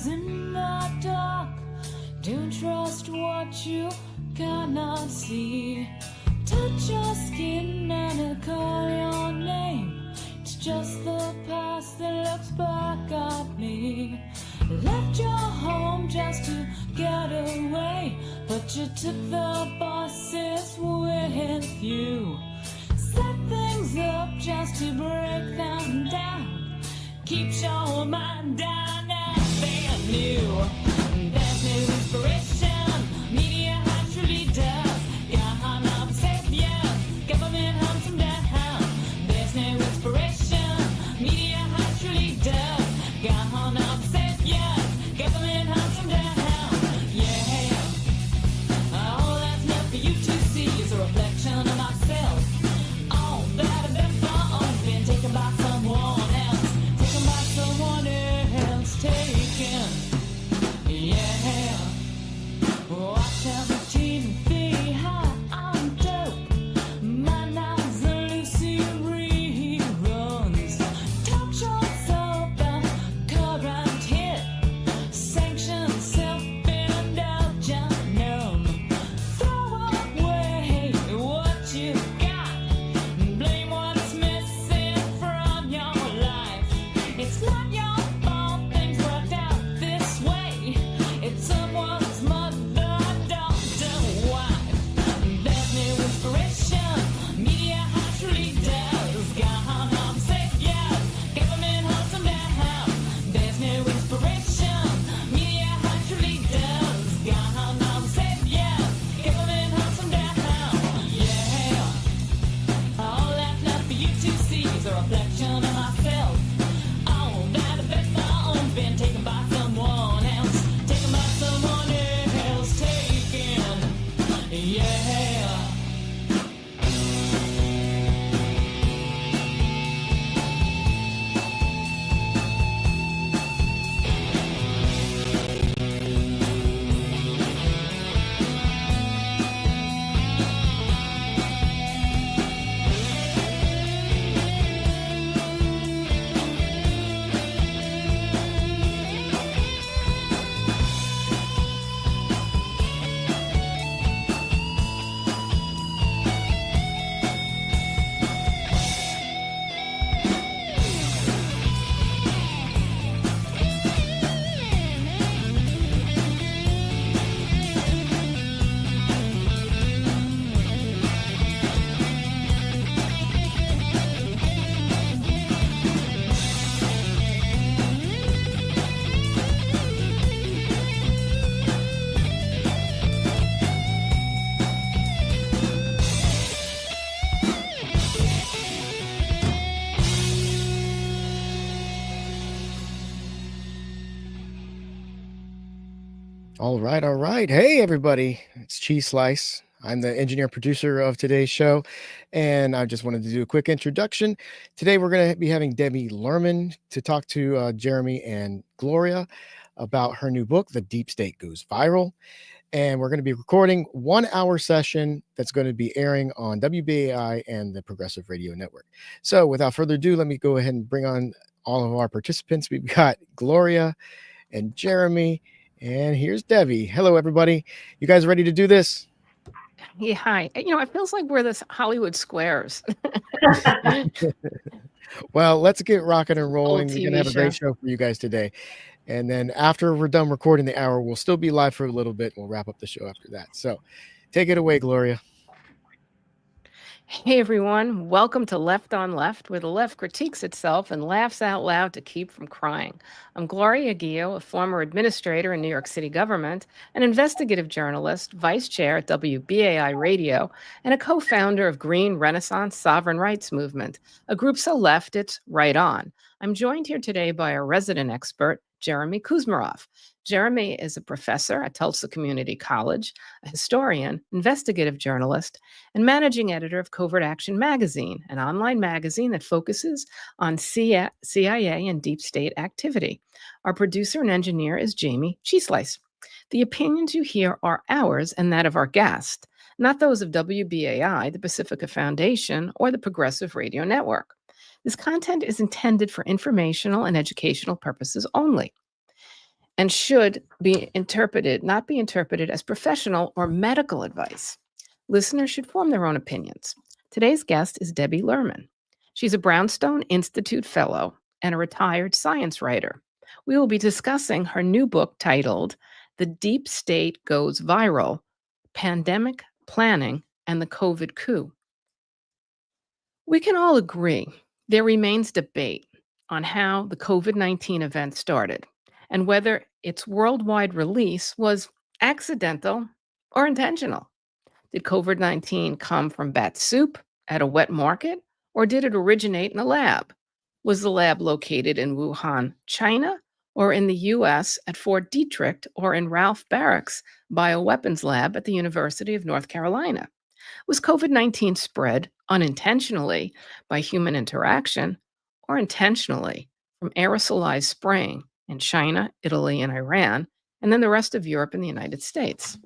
in the dark. Don't trust what you cannot see. Touch your skin and call your name. It's just the past that looks back at me. Left your home just to get away, but you took the buses with you. Set things up just to break them down. Keeps your mind down nothing new. There's no inspiration. Media actually does. Gone up saviors. Government hunts them down. There's no inspiration. Media actually does. Gone up saviors. Government hunts them down. Yeah. All that's left for you to see is a reflection of myself. All that I've been for, been taken by someone else. Taken by someone else. Taken. Yeah. Watch out for TV, high on dope. My knives are Lucy reruns. Talk shows open, current hit. Sanctions, self-indulgent numb. Throw away what you got. Blame what's missing from your life. It's not your fault things worked out this way. It's someone's mother, daughter, wife. There's no inspiration. Media actually does. Gone on saviors. Government hunts them down. There's no inspiration. Media actually does. Gone on saviors. Government hunts them down. Yeah. All that's left for you to see is a reflection of myself. All that I've been for, been taken by someone else. Taken by someone else. Taken. Yeah. All right, all right. Hey, everybody. It's Cheese Slice. I'm the engineer producer of today's show, and I just wanted to do a quick introduction. Today, we're going to be having Debbie Lerman to talk to Jeremy and Gloria about her new book, The Deep State Goes Viral. And we're going to be recording 1 hour session that's going to be airing on WBAI and the Progressive Radio Network. So without further ado, let me go ahead and bring on all of our participants. We've got Gloria and Jeremy. And here's Debbie. Hello, everybody. You guys ready to do this? Yeah, hi. You know, it feels like we're this Hollywood Squares. Well, let's get rocking and Old rolling. We're going to TV have a great show. show for you guys today. And then after we're done recording the hour, we'll still be live for a little bit. We'll wrap up the show after that. So take it away, Gloria. Hey, everyone. Welcome to Left on Left, where the left critiques itself and laughs out loud to keep from crying. I'm Gloria Guillo, a former administrator in New York City government, an investigative journalist, vice chair at WBAI Radio, and a co-founder of Green Renaissance Sovereign Rights Movement, a group so left it's right on. I'm joined here today by our resident expert, Jeremy Kuzmarov. Jeremy is a professor at Tulsa Community College, a historian, investigative journalist, and managing editor of Covert Action Magazine, an online magazine that focuses on CIA and deep state activity. Our producer and engineer is Jamie Cheeseslice. The opinions you hear are ours and that of our guest, not those of WBAI, the Pacifica Foundation, or the Progressive Radio Network. This content is intended for informational and educational purposes only. and should be interpreted, not be interpreted as professional or medical advice. Listeners should form their own opinions. Today's guest is Debbie Lerman. She's a Brownstone Institute Fellow and a retired science writer. We will be discussing her new book titled The Deep State Goes Viral: Pandemic Planning and the Covid Coup. We can all agree there remains debate on how the COVID-19 event started and whether its worldwide release was accidental or intentional. Did COVID-19 come from bat soup at a wet market, or did it originate in a lab? Was the lab located in Wuhan, China, or in the US at Fort Detrick, or in Ralph Barrick's bioweapons lab at the University of North Carolina? Was COVID-19 spread unintentionally by human interaction or intentionally from aerosolized spraying in China, Italy, and Iran, and then the rest of Europe and the United States?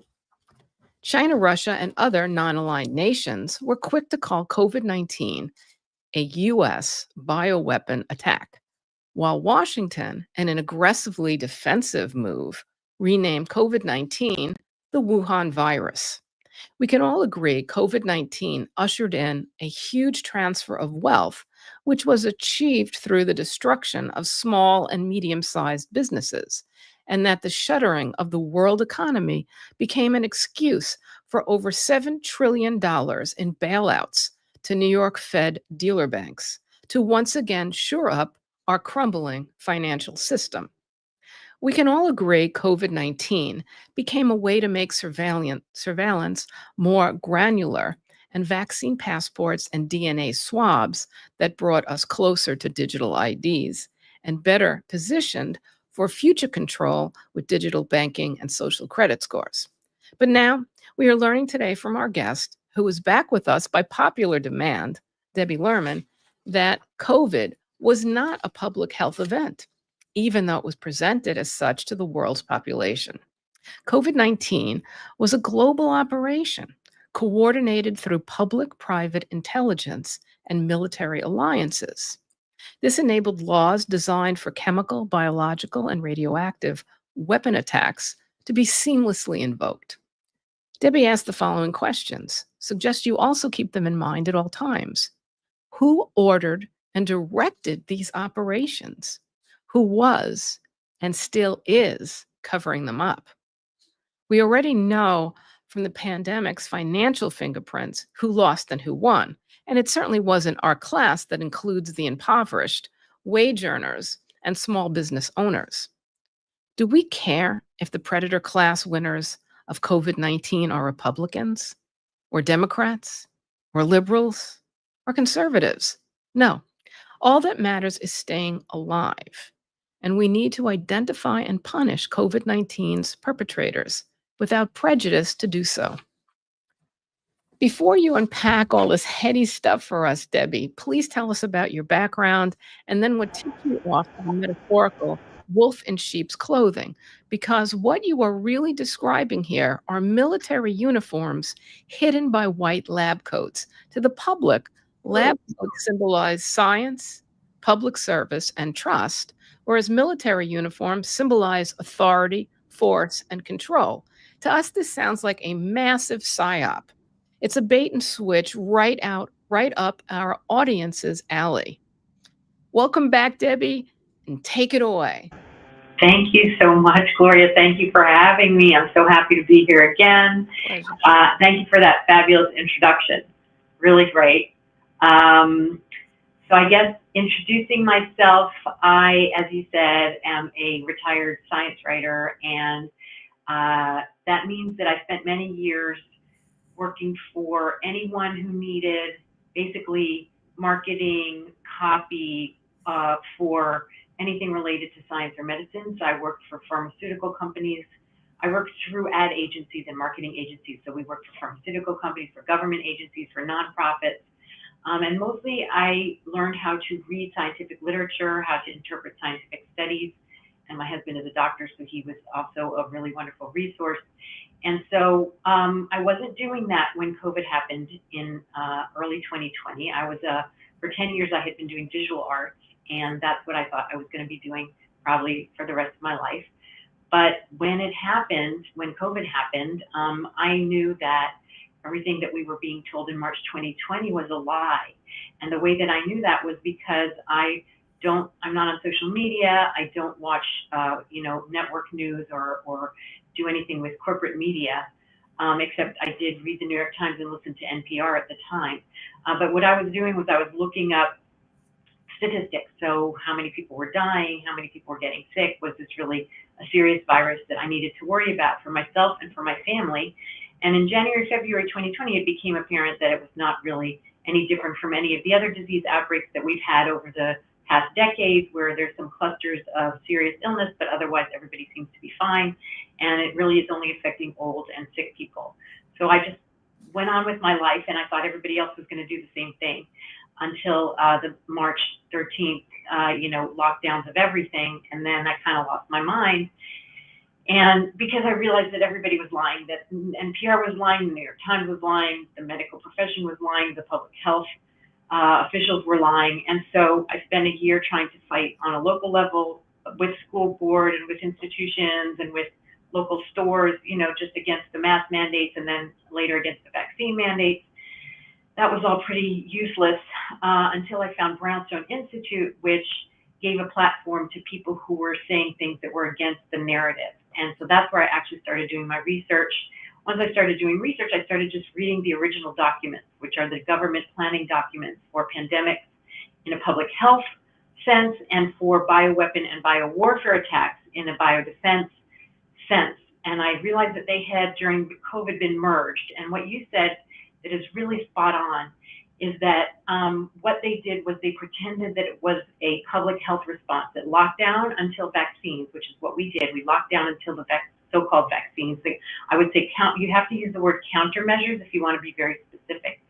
China, Russia, and other non-aligned nations were quick to call COVID-19 a U.S. bioweapon attack, while Washington, in an aggressively defensive move, renamed COVID-19 the Wuhan virus. We can all agree COVID-19 ushered in a huge transfer of wealth, which was achieved through the destruction of small and medium-sized businesses, and that the shuttering of the world economy became an excuse for over $7 trillion in bailouts to New York Fed dealer banks to once again shore up our crumbling financial system. We can all agree COVID-19 became a way to make surveillance more granular, and vaccine passports and DNA swabs that brought us closer to digital IDs and better positioned for future control with digital banking and social credit scores. But now we are learning today from our guest, who is back with us by popular demand, Debbie Lerman, that COVID was not a public health event, even though it was presented as such to the world's population. COVID-19 was a global operation coordinated through public-private intelligence and military alliances. This enabled laws designed for chemical, biological, and radioactive weapon attacks to be seamlessly invoked. Debbie asked the following questions. Suggest you also keep them in mind at all times. Who ordered and directed these operations? Who was and still is covering them up? We already know from the pandemic's financial fingerprints who lost and who won, and it certainly wasn't our class that includes the impoverished, wage earners, and small business owners. Do we care if the predator class winners of COVID-19 are Republicans, or Democrats, or liberals, or conservatives? No. All that matters is staying alive, and we need to identify and punish COVID-19's perpetrators without prejudice to do so. Before you unpack all this heady stuff for us, Debbie, please tell us about your background and then what tipped you off to the metaphorical wolf in sheep's clothing, because what you are really describing here are military uniforms hidden by white lab coats. To the public, lab coats symbolize science, public service, and trust, whereas military uniforms symbolize authority, force, and control. To us, this sounds like a massive psyop. It's a bait and switch right up our audience's alley. Welcome back, Debbie, and take it away. Thank you so much, Gloria. Thank you for having me. I'm so happy to be here again. Thank you for that fabulous introduction. Really great. So I guess introducing myself, I, as you said, am a retired science writer, and that means that I spent many years working for anyone who needed basically marketing, copy for anything related to science or medicine. So I worked for pharmaceutical companies. I worked through ad agencies and marketing agencies. So we worked for pharmaceutical companies, for government agencies, for nonprofits. And mostly I learned how to read scientific literature, how to interpret scientific studies. And my husband is a doctor, so he was also a really wonderful resource. And so I wasn't doing that when COVID happened in early 2020. I was, for 10 years, I had been doing visual arts, and that's what I thought I was going to be doing probably for the rest of my life. But when it happened, when COVID happened, I knew that everything that we were being told in March 2020 was a lie. And the way that I knew that was because I'm not on social media. I don't watch, network news or do anything with corporate media, except I did read the New York Times and listen to NPR at the time. But what I was doing was I was looking up statistics. So how many people were dying, how many people were getting sick, was this really a serious virus that I needed to worry about for myself and for my family? And in January, February 2020, it became apparent that it was not really any different from any of the other disease outbreaks that we've had over the past decade, where there's some clusters of serious illness, but otherwise everybody seems to be fine. And it really is only affecting old and sick people. So I just went on with my life, and I thought everybody else was going to do the same thing until the March 13th, lockdowns of everything. And then I kind of lost my mind. And because I realized that everybody was lying, that NPR was lying, the New York Times was lying, the medical profession was lying, the public health officials were lying. And so I spent a year trying to fight on a local level with school board and with institutions and with local stores, just against the mask mandates, and then later against the vaccine mandates. That was all pretty useless until I found Brownstone Institute, which gave a platform to people who were saying things that were against the narrative. And so that's where I actually started doing my research. Once I started doing research, I started just reading the original documents, which are the government planning documents for pandemics in a public health sense and for bioweapon and biowarfare attacks in a biodefense sense. And I realized that they had, during COVID, been merged. And what you said that is really spot on is that what they did was they pretended that it was a public health response, that lockdown until vaccines, which is what we did. We locked down until the so-called vaccines. I would say you have to use the word countermeasures if you want to be very specific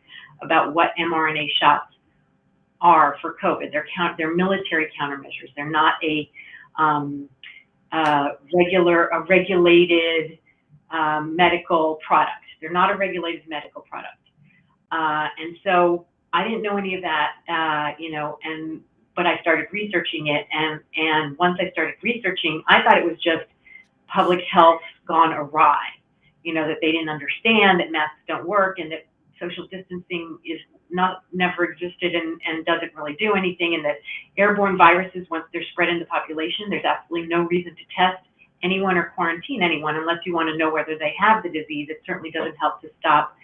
about what mRNA shots are for COVID. They're military countermeasures. They're not a regulated medical product. They're not a regulated medical product. And so I didn't know any of that, but I started researching it. And once I started researching, I thought it was just public health gone awry, that they didn't understand that masks don't work and that social distancing is never existed and doesn't really do anything, and that airborne viruses, once they're spread in the population, there's absolutely no reason to test anyone or quarantine anyone unless you want to know whether they have the disease. It certainly doesn't help to stop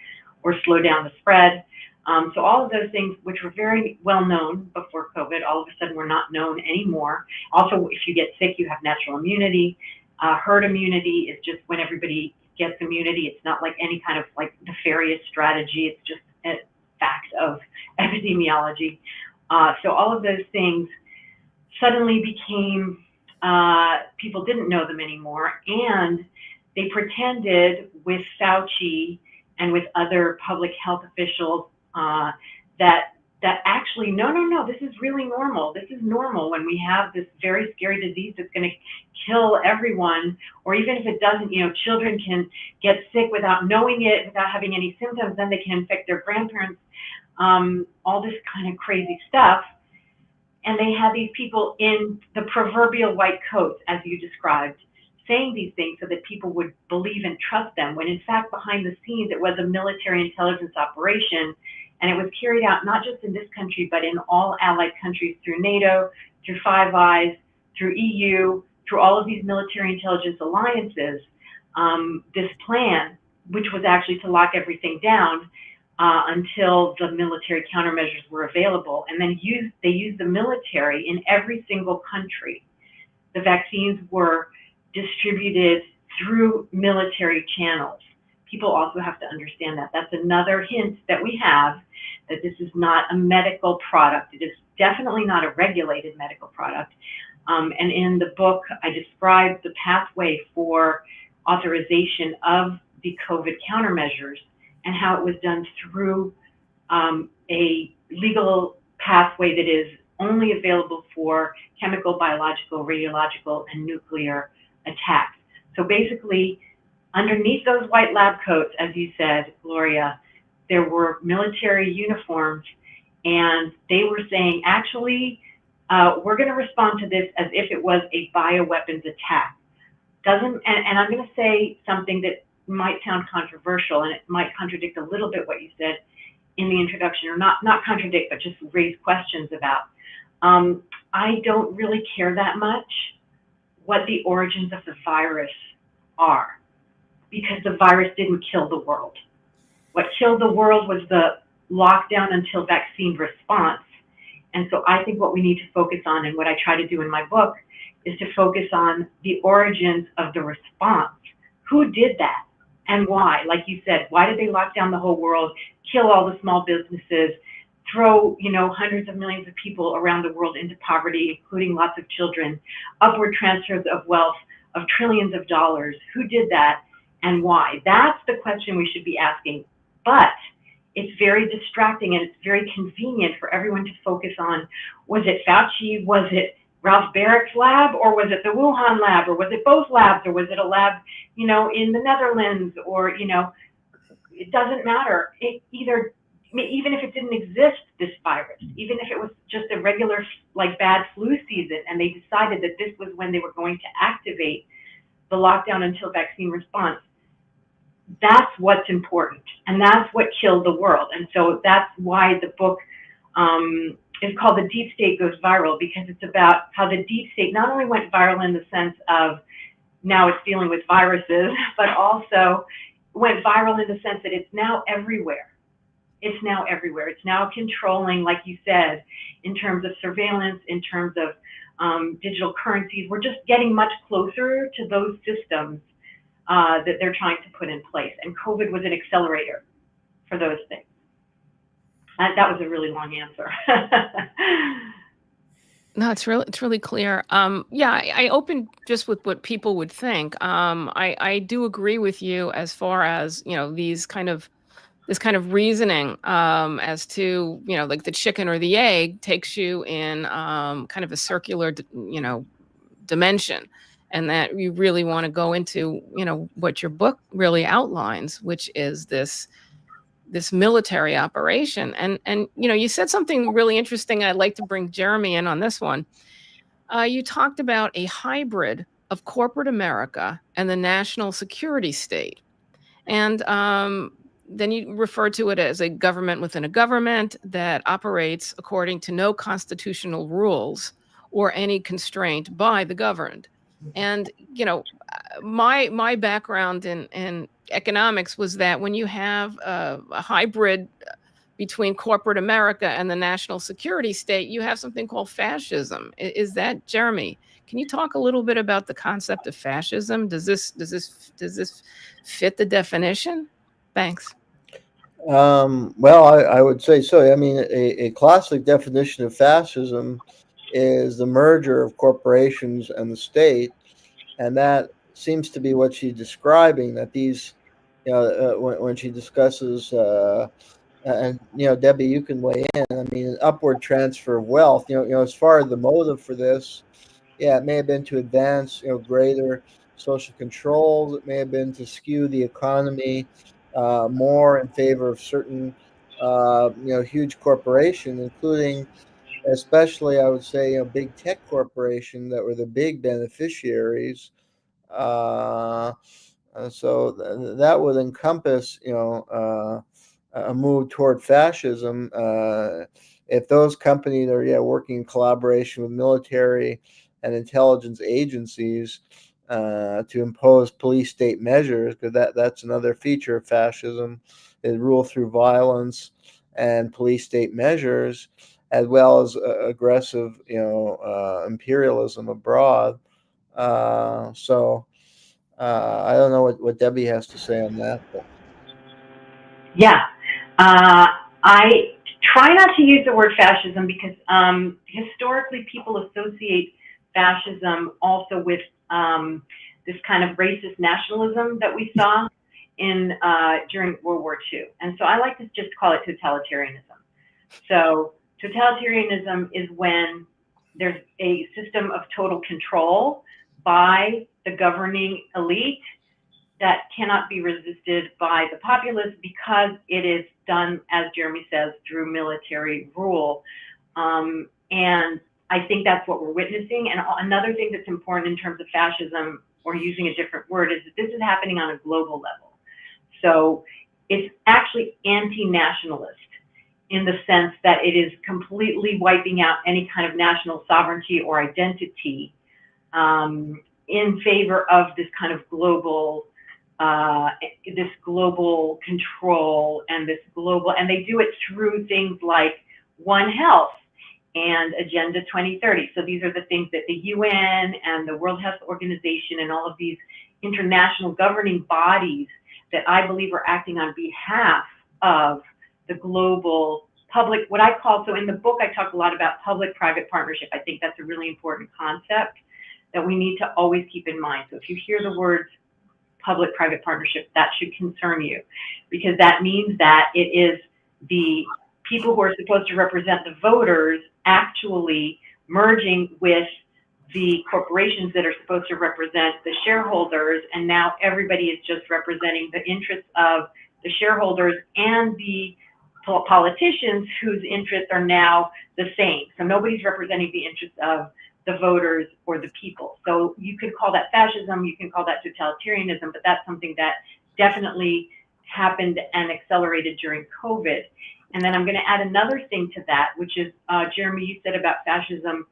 or slow down the spread. So all of those things, which were very well known before COVID, all of a sudden were not known anymore. Also, if you get sick, you have natural immunity. Herd immunity is just when everybody gets immunity. It's not like any kind of nefarious strategy. It's just a fact of epidemiology. So all of those things suddenly became, people didn't know them anymore. And they pretended with Fauci and with other public health officials that actually, no, this is really normal. This is normal when we have this very scary disease that's going to kill everyone, or even if it doesn't, children can get sick without knowing it, without having any symptoms, then they can infect their grandparents, all this kind of crazy stuff. And they had these people in the proverbial white coats, as you described, saying these things so that people would believe and trust them, when in fact behind the scenes it was a military intelligence operation, and it was carried out not just in this country but in all allied countries through NATO, through Five Eyes, through EU, through all of these military intelligence alliances. This plan, which was actually to lock everything down until the military countermeasures were available, and then they used the military in every single country. The vaccines were distributed through military channels. People also have to understand that. That's another hint that we have, that this is not a medical product. It is definitely not a regulated medical product. And in the book, I described the pathway for authorization of the COVID countermeasures and how it was done through a legal pathway that is only available for chemical, biological, radiological, and nuclear attacks. So basically, underneath those white lab coats, as you said, Gloria, there were military uniforms, and they were saying, actually, we're going to respond to this as if it was a bioweapons attack. doesn't, and I'm going to say something that might sound controversial, and it might contradict a little bit what you said in the introduction, or not contradict, but just raise questions about. I don't really care that much what the origins of the virus are, because the virus didn't kill the world. What killed the world was the lockdown until vaccine response. And so I think what we need to focus on, and what I try to do in my book, is to focus on the origins of the response. Who did that and why? Like you said, why did they lock down the whole world, kill all the small businesses, throw, hundreds of millions of people around the world into poverty, including lots of children, upward transfers of wealth of trillions of dollars? Who did that and why? That's the question we should be asking. But it's very distracting, and it's very convenient for everyone to focus on, was it Fauci, was it Ralph Barrett's lab, or was it the Wuhan lab, or was it both labs, or was it a lab, in the Netherlands, or, it doesn't matter. Even if it didn't exist, this virus, even if it was just a regular, bad flu season, and they decided that this was when they were going to activate the lockdown until vaccine response, that's what's important, and that's what killed the world. And so that's why the book is called The Deep State Goes Viral, because it's about how the deep state not only went viral in the sense of now it's dealing with viruses, but also went viral in the sense that it's now everywhere. It's now everywhere. It's now controlling, like you said, in terms of surveillance, in terms of digital currencies. We're just getting much closer to those systems that they're trying to put in place. And COVID was an accelerator for those things. That was a really long answer. No, it's really clear. I opened just with what people would think. I do agree with you as far as, this kind of reasoning as to, like the chicken or the egg takes you in kind of a circular, dimension. And that you really want to go into, what your book really outlines, which is this military operation. And you said something really interesting. I'd like to bring Jeremy in on this one. You talked about a hybrid of corporate America and the national security state. And then you refer to it as a government within a government that operates according to no constitutional rules or any constraint by the governed. And, my background in economics was that when you have a hybrid between corporate America and the national security state, you have something called fascism. Is that, Jeremy? Can you talk a little bit about the concept of fascism? Does this fit the definition? Thanks. Well, I would say so. I mean, a classic definition of fascism is the merger of corporations and the state, and that seems to be what she's describing. That these, when she discusses, and Debbie, you can weigh in. I mean, an upward transfer of wealth. As far as the motive for this, it may have been to advance, greater social controls. It may have been to skew the economy more in favor of certain, huge corporations, including, especially, I would say, big tech corporation that were the big beneficiaries. So that would encompass, a move toward fascism. If those companies are working in collaboration with military and intelligence agencies to impose police state measures, because that's another feature of fascism, is rule through violence and police state measures, as well as aggressive, imperialism abroad. So I don't know what Debbie has to say on that. But. Yeah, I try not to use the word fascism because historically people associate fascism also with this kind of racist nationalism that we saw in during World War II. And so I like to just call it totalitarianism. So totalitarianism is when there's a system of total control by the governing elite that cannot be resisted by the populace because it is done, as Jeremy says, through military rule. And I think that's what we're witnessing. And another thing that's important in terms of fascism or using a different word, is that this is happening on a global level. So it's actually anti-nationalist in the sense that it is completely wiping out any kind of national sovereignty or identity in favor of this kind of global control and and they do it through things like One Health and Agenda 2030. So these are the things that the UN and the World Health Organization and all of these international governing bodies that I believe are acting on behalf of the global public, what I call, so in the book I talk a lot about public-private partnership. I think that's a really important concept that we need to always keep in mind. So if you hear the words public-private partnership, that should concern you, because that means that it is the people who are supposed to represent the voters actually merging with the corporations that are supposed to represent the shareholders, and now everybody is just representing the interests of the shareholders and the politicians whose interests are now the same. So nobody's representing the interests of the voters or the people. So you could call that fascism, you can call that totalitarianism, but that's something that definitely happened and accelerated during COVID. And then I'm going to add another thing to that, which is, Jeremy, you said about fascism,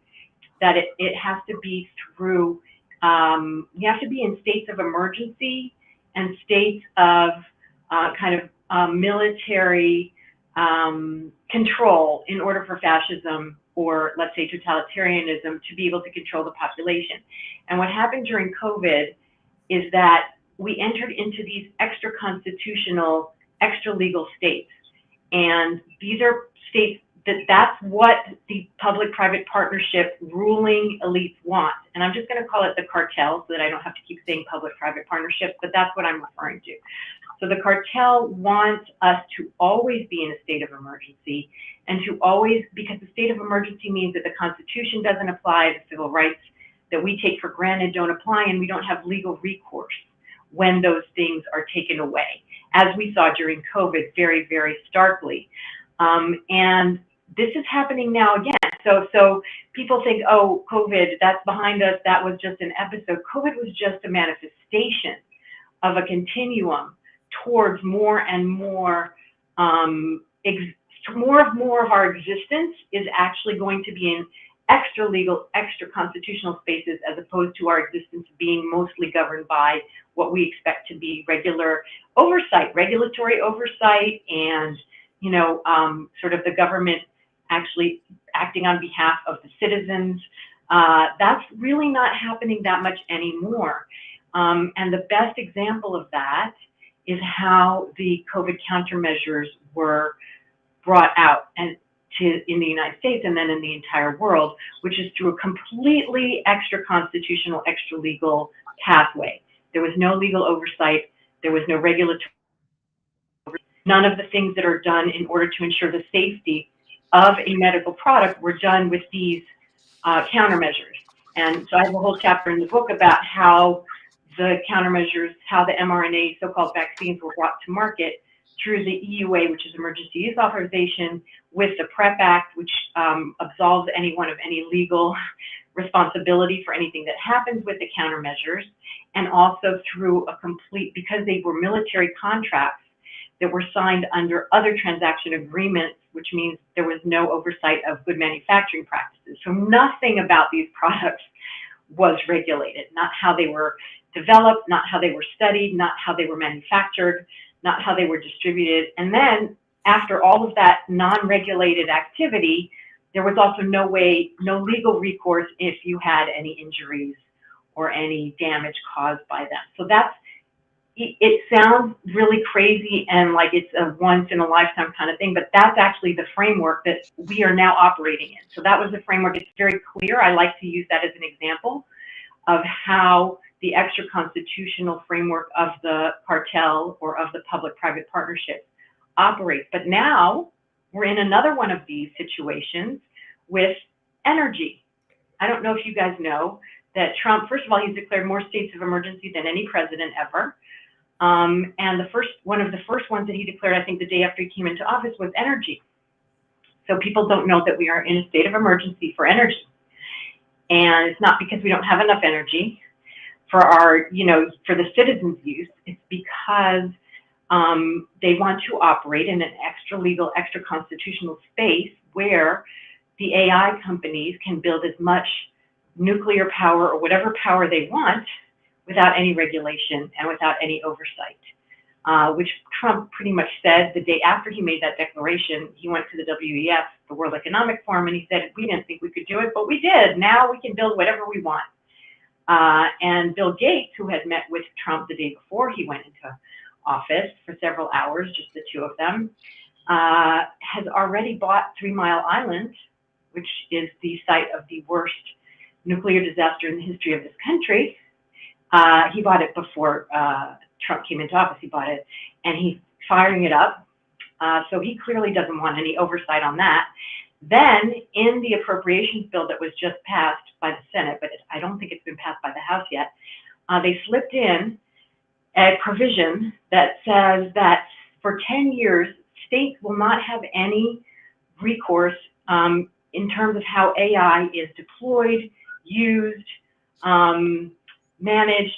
that it has to be through, you have to be in states of emergency and states of military control in order for fascism, or let's say totalitarianism, to be able to control the population. And what happened during COVID is that we entered into these extra constitutional, extra legal states. And these are states that's what the public-private partnership ruling elites want. And I'm just going to call it the cartel so that I don't have to keep saying public-private partnership, but that's what I'm referring to. So the cartel wants us to always be in a state of emergency, and to always, because the state of emergency means that the Constitution doesn't apply, the civil rights that we take for granted don't apply, and we don't have legal recourse when those things are taken away, as we saw during COVID very, very starkly. And this is happening now again. So people think, oh, COVID, that's behind us, that was just an episode. COVID was just a manifestation of a continuum towards more and more, more of our existence is actually going to be in extra legal, extra constitutional spaces, as opposed to our existence being mostly governed by what we expect to be regular oversight, regulatory oversight, and sort of the government actually acting on behalf of the citizens. That's really not happening that much anymore. And the best example of that is how the COVID countermeasures were brought out in the United States and then in the entire world, which is through a completely extra constitutional, extra legal pathway. There was no legal oversight. There was no regulatory. None of the things that are done in order to ensure the safety of a medical product were done with these countermeasures. And so I have a whole chapter in the book about how the countermeasures, how the mRNA so-called vaccines were brought to market through the EUA, which is Emergency Use Authorization, with the PrEP Act, which absolves anyone of any legal responsibility for anything that happens with the countermeasures, and also through a complete, because they were military contracts that were signed under other transaction agreements, which means there was no oversight of good manufacturing practices. So nothing about these products was regulated, not how they were developed, not how they were studied, not how they were manufactured, not how they were distributed. And then after all of that non-regulated activity, there was also no legal recourse if you had any injuries or any damage caused by them. So it sounds really crazy and like it's a once in a lifetime kind of thing, but that's actually the framework that we are now operating in. So that was the framework. It's very clear. I like to use that as an example of how the extra constitutional framework of the cartel or of the public-private partnership operates. But now we're in another one of these situations with energy. I don't know if you guys know that Trump, first of all, he's declared more states of emergency than any president ever. And one of the first ones that he declared, I think the day after he came into office, was energy. So people don't know that we are in a state of emergency for energy. And it's not because we don't have enough energy. for our, for the citizens' use. It's because they want to operate in an extra legal, extra constitutional space where the AI companies can build as much nuclear power or whatever power they want without any regulation and without any oversight. Which Trump pretty much said the day after he made that declaration. He went to the WEF, the World Economic Forum, and he said, we didn't think we could do it, but we did. Now we can build whatever we want. And Bill Gates, who had met with Trump the day before he went into office for several hours, just the two of them, has already bought 3 Mile Island, which is the site of the worst nuclear disaster in the history of this country. He bought it before Trump came into office. He bought it, and he's firing it up. So he clearly doesn't want any oversight on that. Then, in the appropriations bill that was just passed by the Senate, but I don't think it's been passed by the House yet, they slipped in a provision that says that for 10 years, states will not have any recourse in terms of how AI is deployed, used, managed.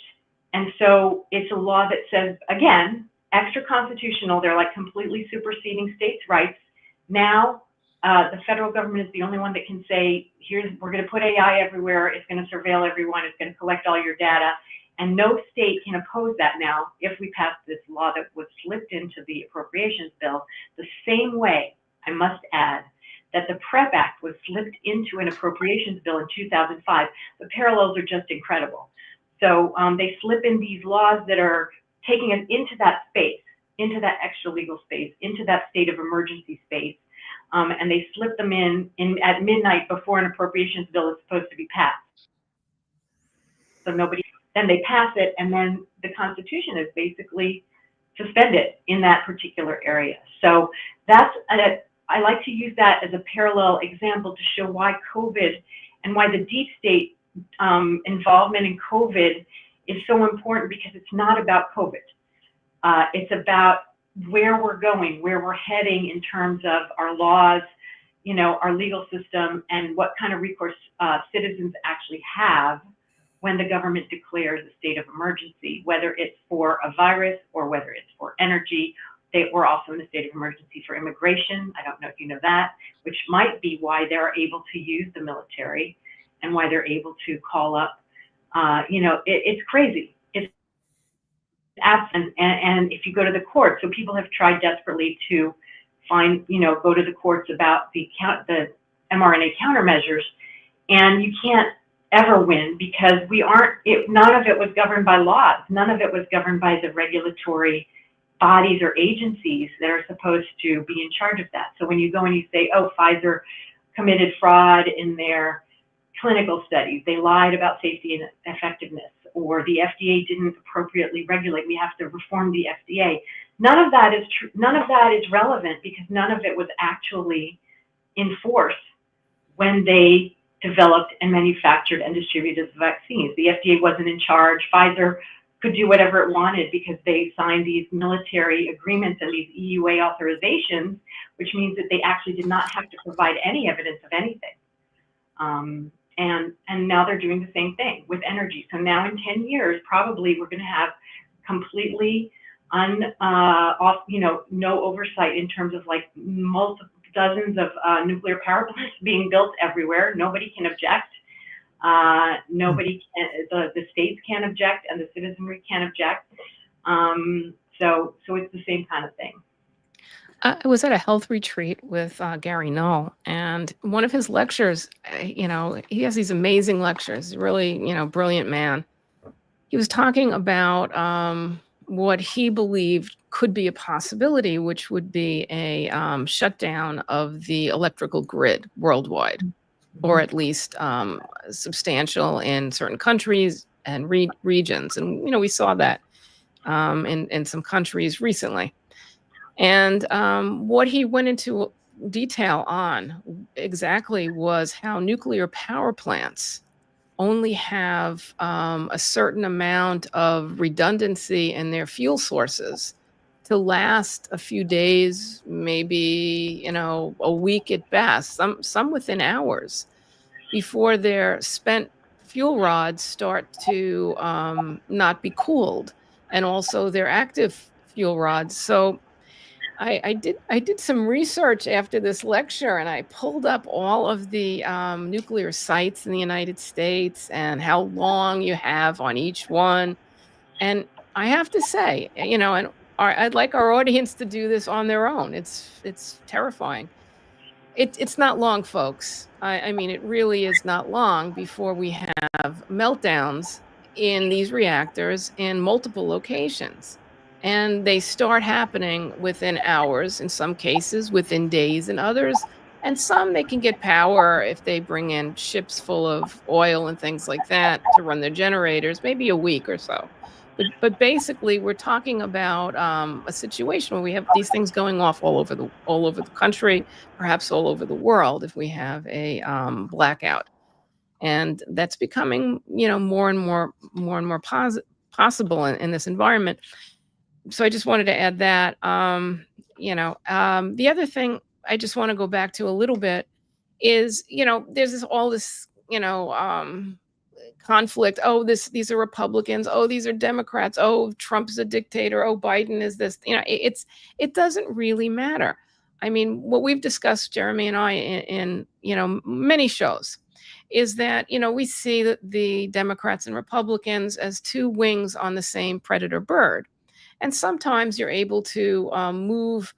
And so it's a law that says, again, extra constitutional. They're like completely superseding states' rights. Now, the federal government is the only one that can say, we're going to put AI everywhere. It's going to surveil everyone. It's going to collect all your data. And no state can oppose that now if we pass this law that was slipped into the appropriations bill, the same way, I must add, that the PrEP Act was slipped into an appropriations bill in 2005. The parallels are just incredible. So they slip in these laws that are taking us into that space, into that extra legal space, into that state of emergency space, and they slip them in at midnight before an appropriations bill is supposed to be passed. So then they pass it, and then the Constitution is basically suspended in that particular area. So I like to use that as a parallel example to show why COVID and why the deep state involvement in COVID is so important, because it's not about COVID. It's about where we're going, where we're heading in terms of our laws, our legal system, and what kind of recourse citizens actually have when the government declares a state of emergency, whether it's for a virus or whether it's for energy. We're also in a state of emergency for immigration. I don't know if you know that, which might be why they're able to use the military and why they're able to call up, it's crazy. It's absent. And if you go to the court, so people have tried desperately to go to the courts about the mRNA countermeasures, and you can't ever win because none of it was governed by laws. None of it was governed by the regulatory bodies or agencies that are supposed to be in charge of that. So when you go and you say, oh, Pfizer committed fraud in their clinical studies, they lied about safety and effectiveness, or the FDA didn't appropriately regulate, we have to reform the FDA. None of that is true. None of that is relevant because none of it was actually in force when they developed and manufactured and distributed the vaccines. The FDA wasn't in charge. Pfizer could do whatever it wanted because they signed these military agreements and these EUA authorizations, which means that they actually did not have to provide any evidence of anything. And now they're doing the same thing with energy. So now in 10 years, probably we're going to have completely no oversight in terms of like dozens of nuclear power plants being built everywhere. Nobody can object. The states can't object and the citizenry can't object. So it's the same kind of thing. I was at a health retreat with Gary Null, and one of his lectures, he has these amazing lectures. He's really, brilliant man. He was talking about what he believed could be a possibility, which would be a shutdown of the electrical grid worldwide, or at least substantial in certain countries and regions. And, we saw that in some countries recently. And what he went into detail on exactly was how nuclear power plants only have a certain amount of redundancy in their fuel sources to last a few days, maybe, a week at best, some within hours, before they're spent fuel rods start to not be cooled, and also they're active fuel rods. So I did some research after this lecture, and I pulled up all of the nuclear sites in the United States and how long you have on each one. And I have to say, and I'd like our audience to do this on their own. It's terrifying. It's not long, folks. I mean, it really is not long before we have meltdowns in these reactors in multiple locations. And they start happening within hours, in some cases, within days, in others. And some they can get power if they bring in ships full of oil and things like that to run their generators, maybe a week or so. But basically, we're talking about a situation where we have these things going off all over the country, perhaps all over the world, if we have a blackout, and that's becoming more and more possible in this environment. So I just wanted to add that. The other thing I just want to go back to a little bit is there's all this conflict. Oh, these are Republicans. Oh, these are Democrats. Oh, Trump's a dictator. Oh, Biden is this. It doesn't really matter. I mean, what we've discussed, Jeremy and I, in many shows, is that we see the Democrats and Republicans as two wings on the same predator bird, and sometimes you're able to move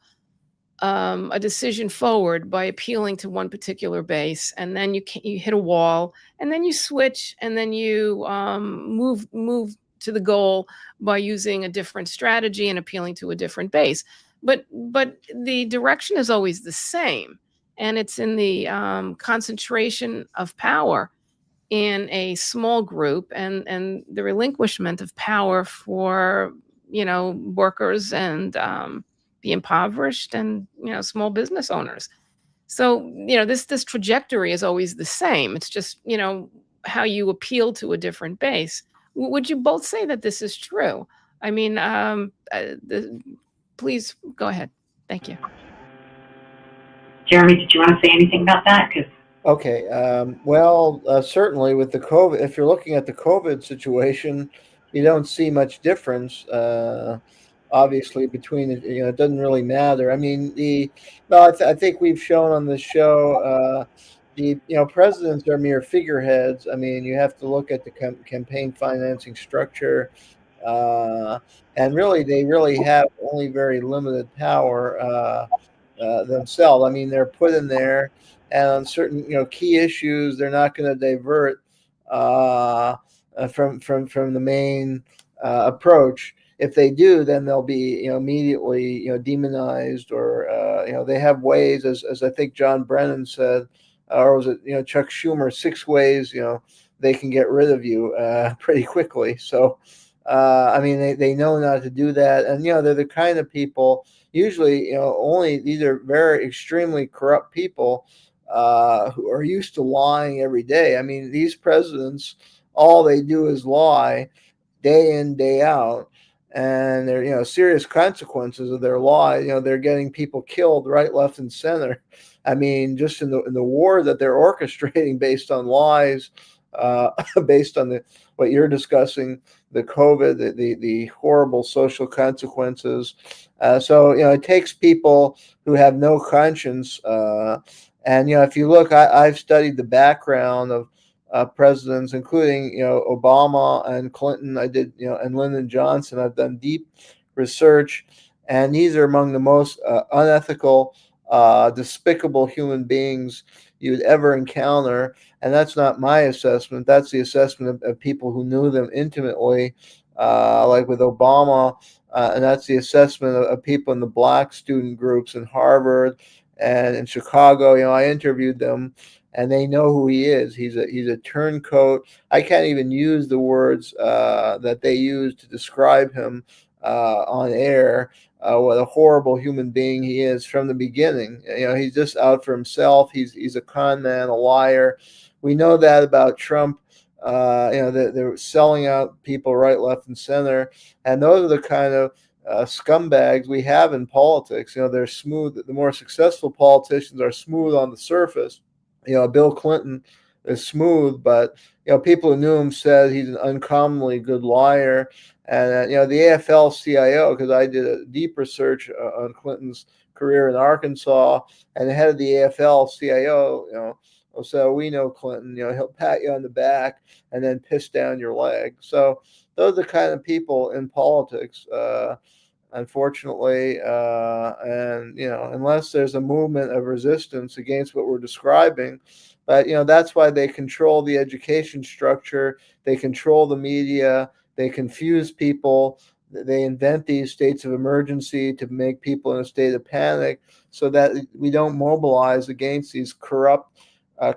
a decision forward by appealing to one particular base, and then you hit a wall, and then you switch, and then you move to the goal by using a different strategy and appealing to a different base. But the direction is always the same, and it's in the concentration of power in a small group, and the relinquishment of power for workers and the impoverished and small business owners. So this trajectory is always the same. It's just how you appeal to a different base. Would you both say that this is true? I mean, please go ahead. Thank you. Jeremy, did you want to say anything about that? Okay. Certainly with the COVID, if you're looking at the COVID situation, you don't see much difference. Obviously, between it doesn't really matter. I mean, I think we've shown on this show the presidents are mere figureheads. I mean, you have to look at the campaign financing structure, and really, they really have only very limited power themselves. I mean, they're put in there, and on certain key issues, they're not going to divert from the main approach. If they do, then they'll be immediately demonized, or they have ways, as I think John Brennan said, or was it Chuck Schumer, 6 ways they can get rid of you pretty quickly. So I mean, they know not to do that, and they're the kind of people usually only these are very extremely corrupt people who are used to lying every day. I mean, these presidents, all they do is lie day in, day out. And there, serious consequences of their lie. They're getting people killed right, left, and center. I mean, just in the war that they're orchestrating based on lies, based on what you're discussing, the COVID, the horrible social consequences. So it takes people who have no conscience. And if you look, I've studied the background of presidents, including Obama and Clinton. I did and Lyndon Johnson. I've done deep research, and these are among the most unethical, despicable human beings you'd ever encounter. And that's not my assessment. That's the assessment of people who knew them intimately, like with Obama, and that's the assessment of people in the Black student groups in Harvard and in Chicago. I interviewed them, and they know who he is. He's a turncoat. I can't even use the words that they use to describe him on air. What a horrible human being he is from the beginning. He's just out for himself. He's a con man, a liar. We know that about Trump. They're selling out people right, left, and center, and those are the kind of scumbags we have in politics. They're smooth. The more successful politicians are smooth on the surface. Bill Clinton as smooth, but people who knew him said he's an uncommonly good liar. And the AFL-CIO, because I did a deep research on Clinton's career in Arkansas, and the head of the AFL-CIO, so we know Clinton, he'll pat you on the back and then piss down your leg. So those are the kind of people in politics, unfortunately. And, unless there's a movement of resistance against what we're describing, but, that's why they control the education structure, they control the media, they confuse people, they invent these states of emergency to make people in a state of panic so that we don't mobilize against these corrupt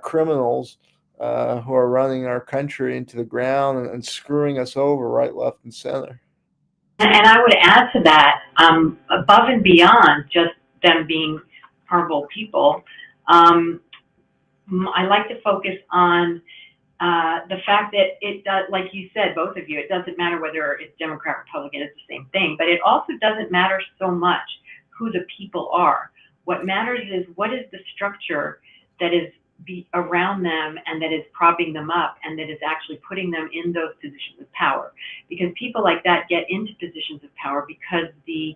criminals who are running our country into the ground and screwing us over right, left, and center. And I would add to that, above and beyond just them being horrible people, I like to focus on the fact that it does, like you said, both of you, it doesn't matter whether it's Democrat, Republican, it's the same thing, but it also doesn't matter so much who the people are. What matters is what is the structure that is around them and that is propping them up and that is actually putting them in those positions of power. Because people like that get into positions of power because the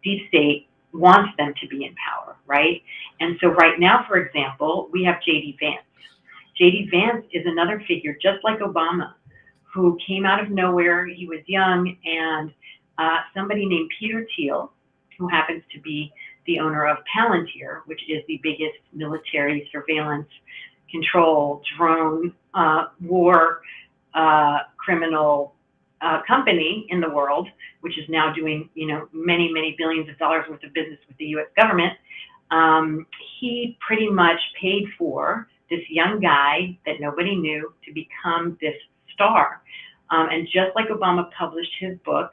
deep state wants them to be in power, right? And so right now, for example, we have J.D. Vance. J.D. Vance is another figure, just like Obama, who came out of nowhere. He was young, and somebody named Peter Thiel, who happens to be the owner of Palantir, which is the biggest military surveillance control drone war criminal company in the world, which is now doing many, many billions of dollars worth of business with the U.S. government. He pretty much paid for this young guy that nobody knew to become this star. And just like Obama published his book,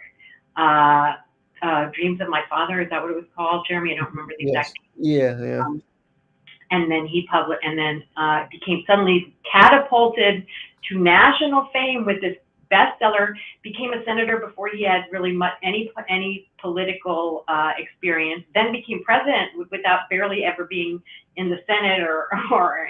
Dreams of My Father, is that what it was called, Jeremy? I don't remember the exact name. Yeah. And then he published, and then became suddenly catapulted to national fame with this bestseller, became a senator before he had really much any political experience, then became president without barely ever being in the Senate or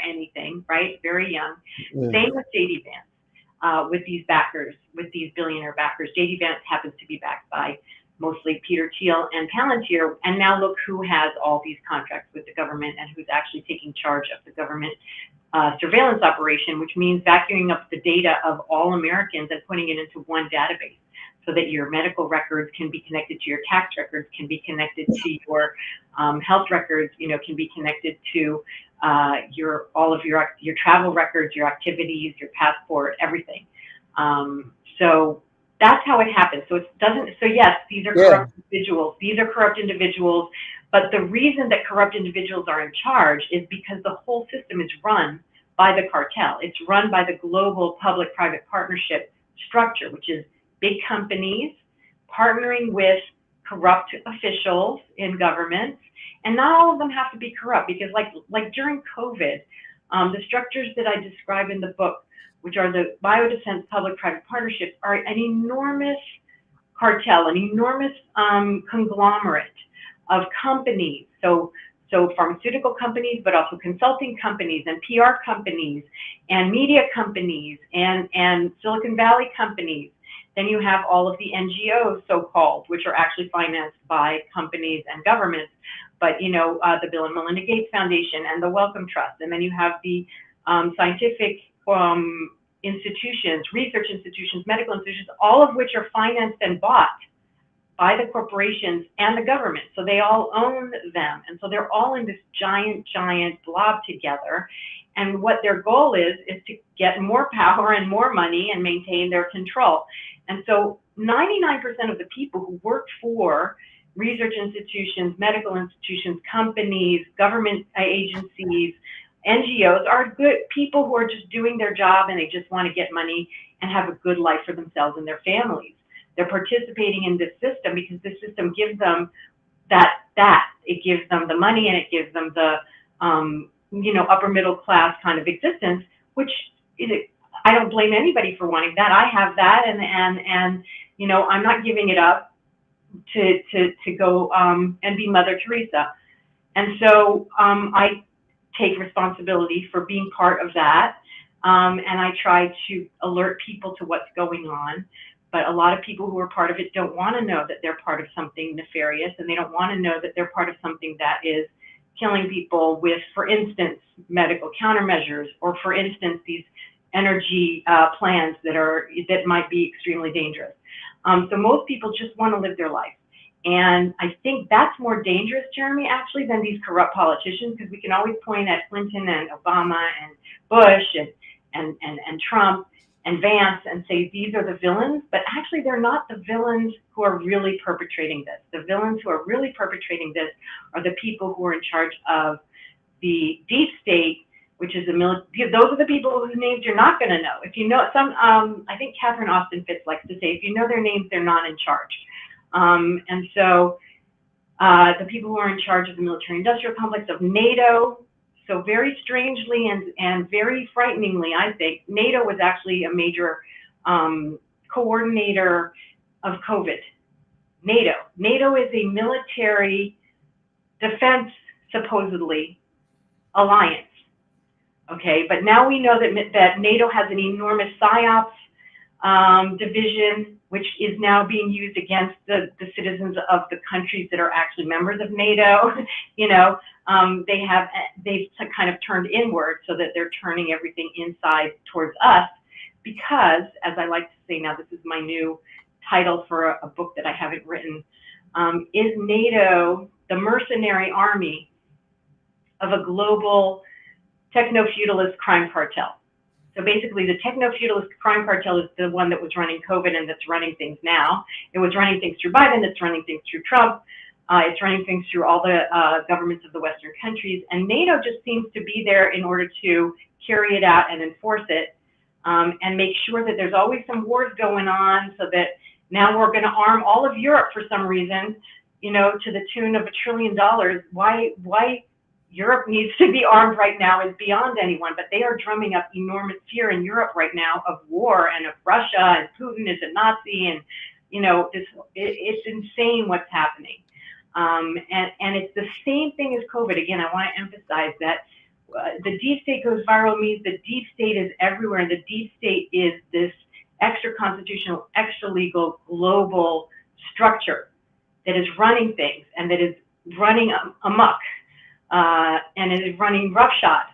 anything, right? Very young. Yeah. Same with J.D. Vance, with these backers, with these billionaire backers. J.D. Vance happens to be backed by mostly Peter Thiel and Palantir, and now look who has all these contracts with the government and who's actually taking charge of the government surveillance operation, which means vacuuming up the data of all Americans and putting it into one database so that your medical records can be connected to your tax records, can be connected to your health records, can be connected to all of your travel records, your activities, your passport, everything. So that's how it happens. So it doesn't. So yes, these are corrupt individuals. These are corrupt individuals. But the reason that corrupt individuals are in charge is because the whole system is run by the cartel. It's run by the global public-private partnership structure, which is big companies partnering with corrupt officials in governments. And not all of them have to be corrupt, because like during COVID, the structures that I describe in the book, which are the biodefense public-private partnerships, are an enormous cartel, an enormous conglomerate of companies. So pharmaceutical companies, but also consulting companies and PR companies and media companies and Silicon Valley companies. Then you have all of the NGOs, so-called, which are actually financed by companies and governments. But the Bill and Melinda Gates Foundation and the Wellcome Trust, and then you have the scientific institutions, research institutions, medical institutions, all of which are financed and bought by the corporations and the government. So they all own them. And so they're all in this giant blob together. And what their goal is to get more power and more money and maintain their control. And so 99% of the people who work for research institutions, medical institutions, companies, government agencies, NGOs are good people who are just doing their job, and they just want to get money and have a good life for themselves and their families. They're participating in this system because the system gives them that. It gives them the money, and it gives them the upper middle class kind of existence, which I don't blame anybody for wanting that. I have that, and I'm not giving it up to go and be Mother Teresa. And so I take responsibility for being part of that. and I try to alert people to what's going on. But a lot of people who are part of it don't want to know that they're part of something nefarious, and they don't want to know that they're part of something that is killing people with, for instance, medical countermeasures, or for instance, these energy plans that might be extremely dangerous. So most people just want to live their life. And I think that's more dangerous, Jeremy, actually, than these corrupt politicians, because we can always point at Clinton and Obama and Bush and Trump and Vance and say these are the villains, but actually they're not the villains who are really perpetrating this. The villains who are really perpetrating this are the people who are in charge of the deep state, which is the military. Those are the people whose names you're not going to know. If you know some, I think Catherine Austin Fitts likes to say, if you know their names, they're not in charge. And so the people who are in charge of the military-industrial complex, of NATO. So very strangely and very frighteningly, I think, NATO was actually a major coordinator of COVID. NATO is a military defense, supposedly, alliance. Okay, but now we know that NATO has an enormous PSYOPs division, which is now being used against the citizens of the countries that are actually members of NATO. You know, they've kind of turned inward, so that they're turning everything inside towards us, because, as I like to say now, this is my new title for a book that I haven't written, is NATO the mercenary army of a global techno-feudalist crime cartel? So basically, the techno-feudalist crime cartel is the one that was running COVID and that's running things now. It was running things through Biden, it's running things through Trump, it's running things through all the governments of the Western countries. And NATO just seems to be there in order to carry it out and enforce it, and make sure that there's always some wars going on, so that now we're going to arm all of Europe for some reason, you know, to the tune of $1 trillion. Why Europe needs to be armed right now is beyond anyone, but they are drumming up enormous fear in Europe right now of war and of Russia, and Putin is a Nazi, and, you know, it's insane what's happening. And it's the same thing as COVID. Again, I want to emphasize that the deep state goes viral means the deep state is everywhere, and the deep state is this extra-constitutional, extra-legal, global structure that is running things, and that is running amok. And it is running roughshod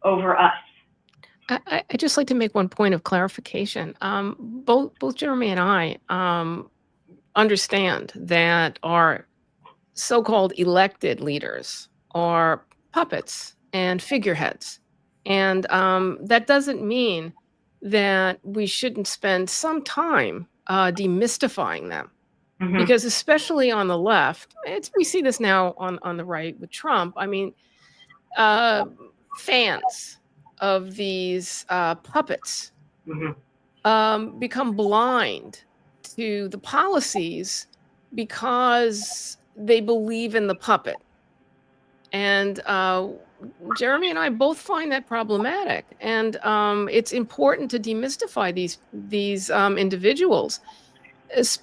over us. I just like to make one point of clarification. Both Jeremy and I understand that our so-called elected leaders are puppets and figureheads. And that doesn't mean that we shouldn't spend some time demystifying them. Mm-hmm. Because especially on the left, we see this now on the right with Trump. I mean, fans of these puppets mm-hmm. Become blind to the policies because they believe in the puppet. And Jeremy and I both find that problematic. And it's important to demystify these individuals.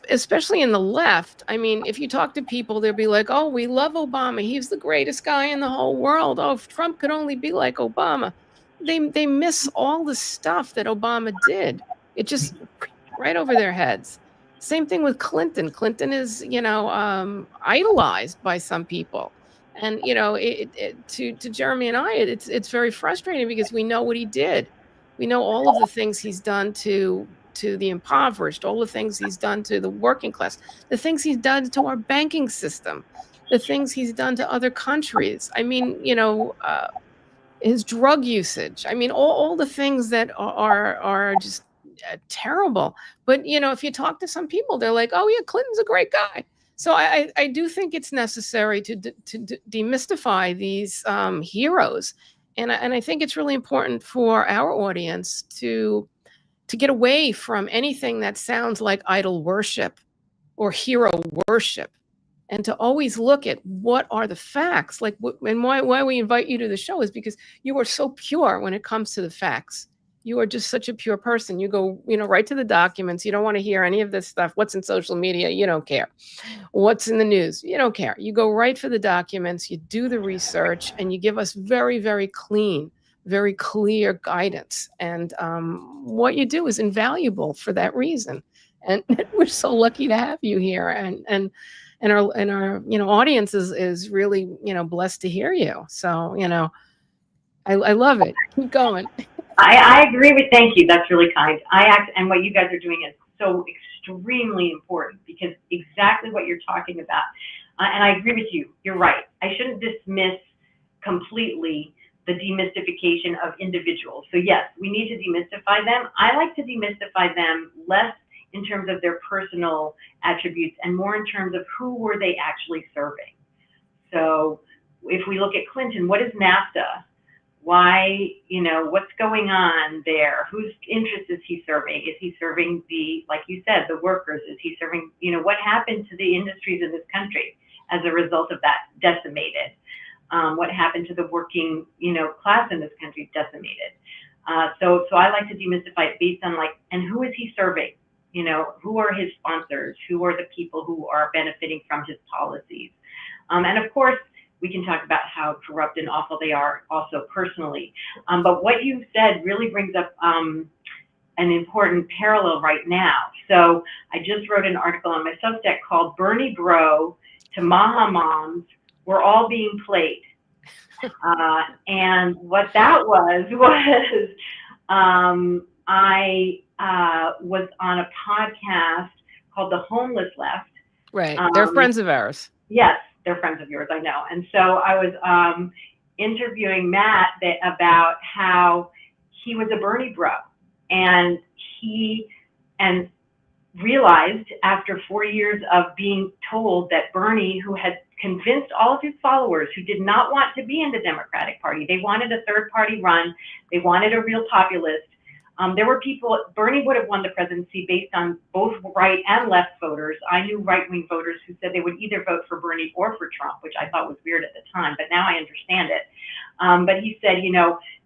Especially in the left. I mean, if you talk to people, they'll be like, oh, we love Obama. He's the greatest guy in the whole world. Oh, if Trump could only be like Obama. They miss all the stuff that Obama did. It just right over their heads. Same thing with Clinton. Clinton is, idolized by some people. And, to Jeremy and I, it's very frustrating because we know what he did. We know all of the things he's done to the impoverished, all the things he's done to the working class, the things he's done to our banking system, the things he's done to other countries. I mean, his drug usage. I mean, all the things that are just terrible. But, if you talk to some people, they're like, oh, yeah, Clinton's a great guy. So I do think it's necessary to demystify these heroes. And I think it's really important for our audience to get away from anything that sounds like idol worship or hero worship, and to always look at what are the facts. And why we invite you to the show is because you are so pure when it comes to the facts. You are just such a pure person. You go, right to the documents. You don't want to hear any of this stuff. What's in social media? You don't care. What's in the news? You don't care. You go right for the documents. You do the research, and you give us very, very clean, very clear guidance. And what you do is invaluable for that reason. And we're so lucky to have you here. And our audience is really blessed to hear you. So I love it. Keep going. I agree with, thank you. That's really kind. And what you guys are doing is so extremely important, because exactly what you're talking about. And I agree with you. You're right. I shouldn't dismiss completely the demystification of individuals. So yes, we need to demystify them. I like to demystify them less in terms of their personal attributes and more in terms of who were they actually serving. So if we look at Clinton, what is NAFTA? Why, what's going on there? Whose interest is he serving? Is he serving like you said, the workers? Is he serving, what happened to the industries in this country as a result of that? Decimated. What happened to the working, class in this country? Decimated. So I like to demystify it based on and who is he serving? Who are his sponsors? Who are the people who are benefiting from his policies? And of course, we can talk about how corrupt and awful they are also personally. But what you said really brings up an important parallel right now. So I just wrote an article on my Substack called Bernie Bro to Maha Moms, We're All Being Played. And what that was I was on a podcast called The Homeless Left. Right, they're friends of ours. Yes, they're friends of yours, I know. And so I was interviewing Matt about how he was a Bernie bro, and realized after 4 years of being told that Bernie, who had convinced all of his followers who did not want to be in the Democratic Party, they wanted a third party run, they wanted a real populist. There were people, Bernie would have won the presidency based on both right and left voters. I knew right-wing voters who said they would either vote for Bernie or for Trump, which I thought was weird at the time, but now I understand it. But he said,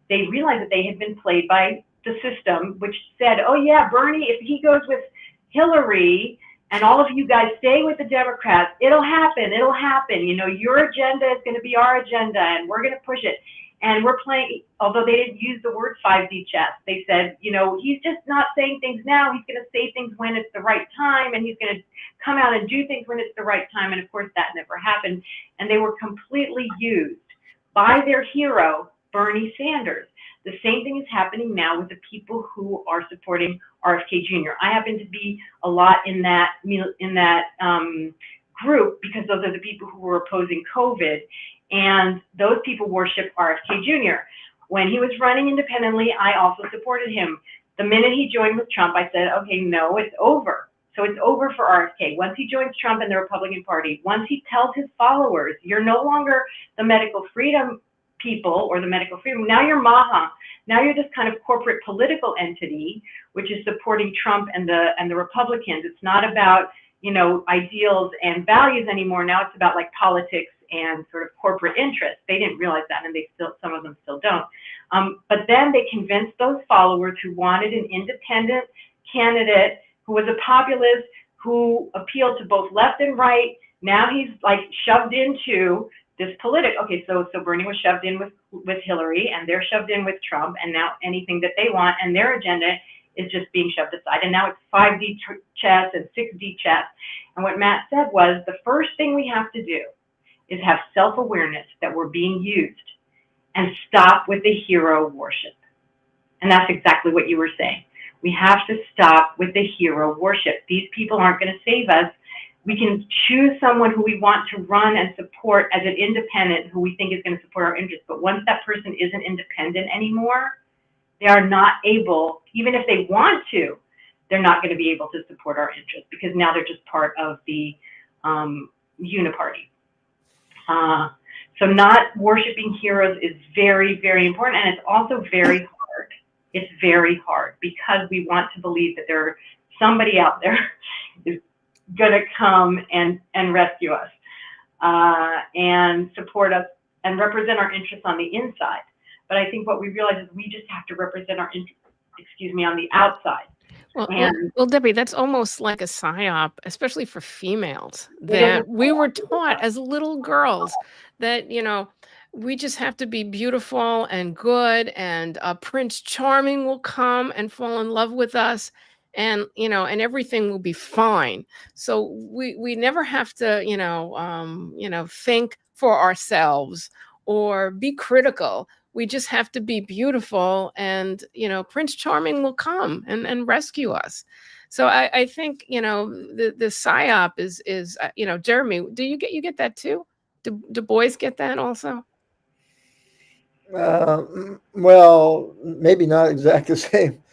they realized that they had been played by the system, which said, oh yeah, Bernie, if he goes with Hillary and all of you guys stay with the Democrats, it'll happen. Your agenda is going to be our agenda and we're going to push it. And we're playing, although they didn't use the word 5D chess, they said, he's just not saying things now. He's going to say things when it's the right time, and he's going to come out and do things when it's the right time. And of course, that never happened. And they were completely used by their hero, Bernie Sanders. The same thing is happening now with the people who are supporting RFK Jr. I happen to be a lot in that group because those are the people who were opposing COVID. And those people worship RFK Jr. When he was running independently, I also supported him. The minute he joined with Trump, I said, okay, no, it's over. So it's over for RFK. Once he joins Trump and the Republican Party, once he tells his followers, you're no longer the medical freedom people or the medical freedom, now you're Maha. Now you're this kind of corporate political entity, which is supporting Trump and the Republicans. It's not about, ideals and values anymore. Now it's about politics and sort of corporate interests. They didn't realize that, and some of them still don't. But then they convinced those followers who wanted an independent candidate who was a populist, who appealed to both left and right. Now he's shoved into this political. Okay, so Bernie was shoved in with Hillary, and they're shoved in with Trump, and now anything that they want and their agenda is just being shoved aside. And now it's 5D chess and 6D chess. And what Matt said was the first thing we have to do is have self-awareness that we're being used and stop with the hero worship. And that's exactly what you were saying. We have to stop with the hero worship. These people aren't going to save us. We can choose someone who we want to run and support as an independent who we think is going to support our interests. But once that person isn't independent anymore, they are not able, even if they want to, they're not going to be able to support our interests because now they're just part of the uniparty. So not worshiping heroes is very, very important, and it's also very hard. It's very hard because we want to believe that there's somebody out there is going to come and rescue us and support us and represent our interests on the inside. But I think what we realize is we just have to represent our interests, on the outside. Well, Debbie, that's almost like a psyop, especially for females, that we were taught as little girls that, we just have to be beautiful and good, and Prince Charming will come and fall in love with us, and and everything will be fine. So we never have to think for ourselves or be critical. We just have to be beautiful, and Prince Charming will come and rescue us. So I think the psyop is Jeremy, do you get that too? Do boys get that also? Well, maybe not exactly the same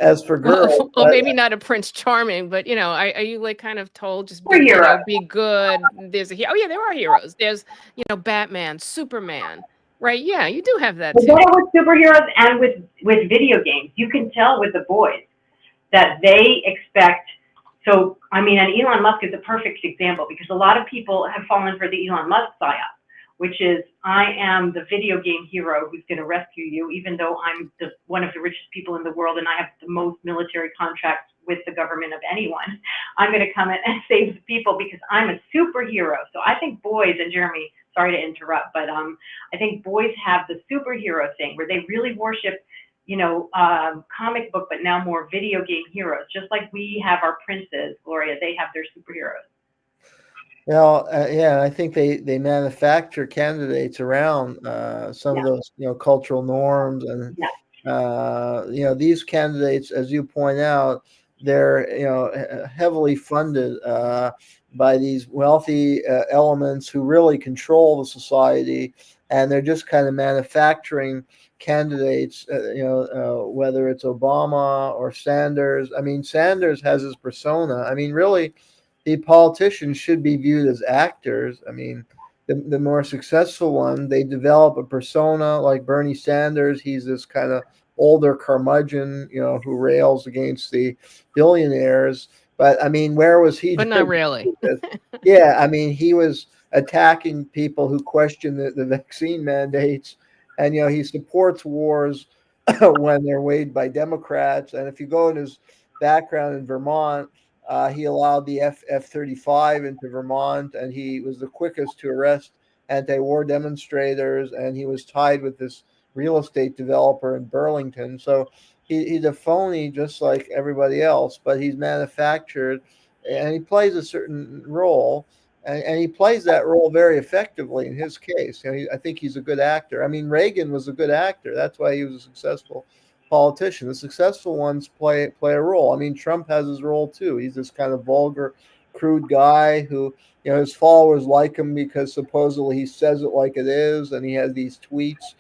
as for girls, Well, but maybe not a Prince Charming, but are you like kind of told just be Superhero. be good? There's a hero. Oh yeah, there are heroes. There's Batman, Superman, right? Yeah, you do have that But too. what with superheroes and with video games, you can tell with the boys that they expect. So, I mean, and Elon Musk is a perfect example because a lot of people have fallen for the Elon Musk psyop, which is I am the video game hero who's going to rescue you, even though I'm one of the richest people in the world and I have the most military contracts with the government of anyone. I'm going to come in and save the people because I'm a superhero. So I think boys, and Jeremy, sorry to interrupt, but I think boys have the superhero thing where they really worship comic book, but now more video game heroes. Just like we have our princes, Gloria, they have their superheroes. well, yeah, I think they manufacture candidates around some of those cultural norms, and these candidates, as you point out, they're heavily funded by these wealthy elements who really control the society, and they're just kind of manufacturing candidates, whether it's Obama or Sanders. I mean, Sanders has his persona. I mean, really, the politicians should be viewed as actors. I mean, the more successful one, they develop a persona like Bernie Sanders. He's this kind of older curmudgeon, who rails against the billionaires. But I mean, where was he? But not really. Yeah, I mean, he was attacking people who question the vaccine mandates, and he supports wars when they're waged by Democrats. And if you go in his background in Vermont, he allowed the F-35 into Vermont, and he was the quickest to arrest anti-war demonstrators, and he was tied with this real estate developer in Burlington. So he's a phony just like everybody else, but he's manufactured, and he plays a certain role, and he plays that role very effectively in his case. I think he's a good actor. I mean, Reagan was a good actor. That's why he was a successful politician. The successful ones play a role. I mean, Trump has his role too. He's this kind of vulgar, crude guy who, his followers like him because supposedly he says it like it is, and he has these tweets,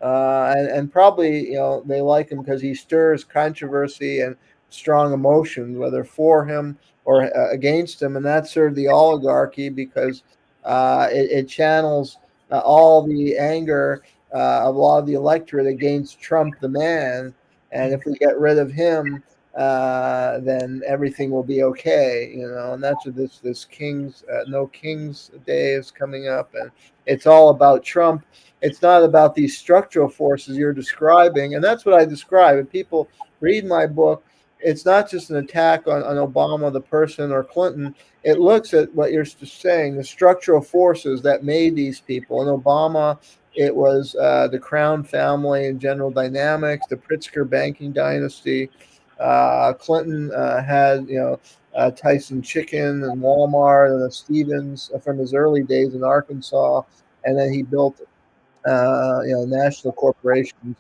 and probably they like him because he stirs controversy and strong emotions, whether for him or against him, and that served the oligarchy because it channels all the anger of a lot of the electorate against Trump the man. And if we get rid of him, then everything will be okay, and that's what this King's No King's Day is coming up, and it's all about Trump. It's not about these structural forces you're describing, and that's what I describe. If people read my book, it's not just an attack on Obama, the person, or Clinton. It looks at what you're saying, the structural forces that made these people. And Obama, it was the Crown family and General Dynamics, the Pritzker banking dynasty. Clinton had, Tyson Chicken and Walmart and Stevens from his early days in Arkansas, and then he built, national corporations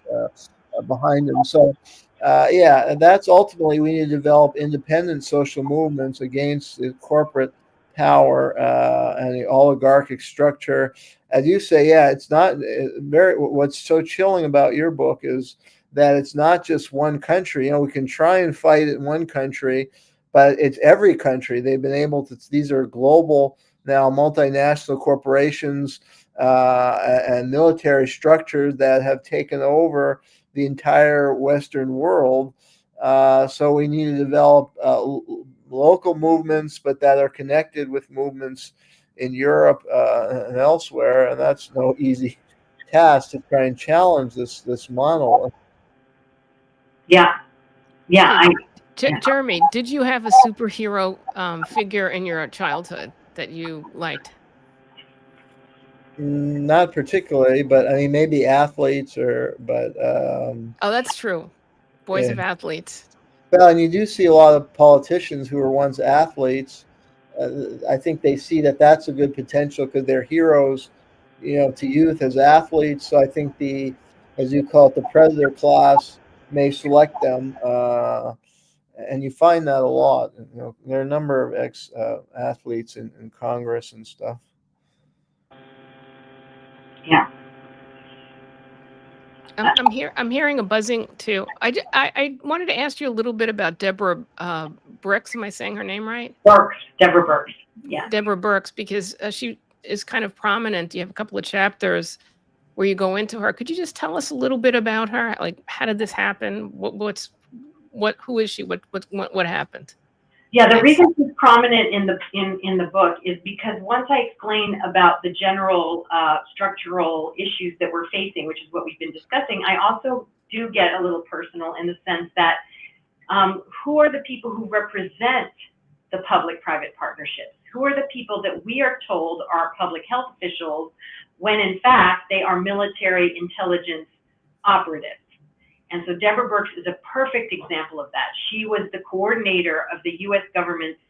behind him. So, that's ultimately we need to develop independent social movements against the corporate power and the oligarchic structure. As you say, it's not very. What's so chilling about your book is that it's not just one country. We can try and fight it in one country, but it's every country. They've been able to. These are global now, multinational corporations and military structures that have taken over the entire Western world. So we need to develop local movements, but that are connected with movements in Europe and elsewhere. And that's no easy task to try and challenge this monolith. Yeah. Jeremy, did you have a superhero figure in your childhood that you liked? Not particularly, but I mean, maybe athletes but Oh, that's true. Boys yeah. of athletes. Well, and you do see a lot of politicians who were once athletes. I think they see that that's a good potential because they're heroes, to youth as athletes. So I think as you call it, the predator class may select them, and you find that a lot. There are a number of ex athletes in Congress and stuff. Yeah. I'm hearing a buzzing too. I wanted to ask you a little bit about Deborah Brooks. Am I saying her name right? Burks, Deborah Burks. Yeah. Deborah Burks, because she is kind of prominent. You have a couple of chapters where you go into her. Could you just tell us a little bit about her? Like, how did this happen? Who is she? What happened? Yeah, the reason she's prominent in the book is because once I explain about the general structural issues that we're facing, which is what we've been discussing, I also do get a little personal in the sense that who are the people who represent the public-private partnerships? Who are the people that we are told are public health officials when in fact they are military intelligence operatives? And so Deborah Burks is a perfect example of that. She was the coordinator of the US government's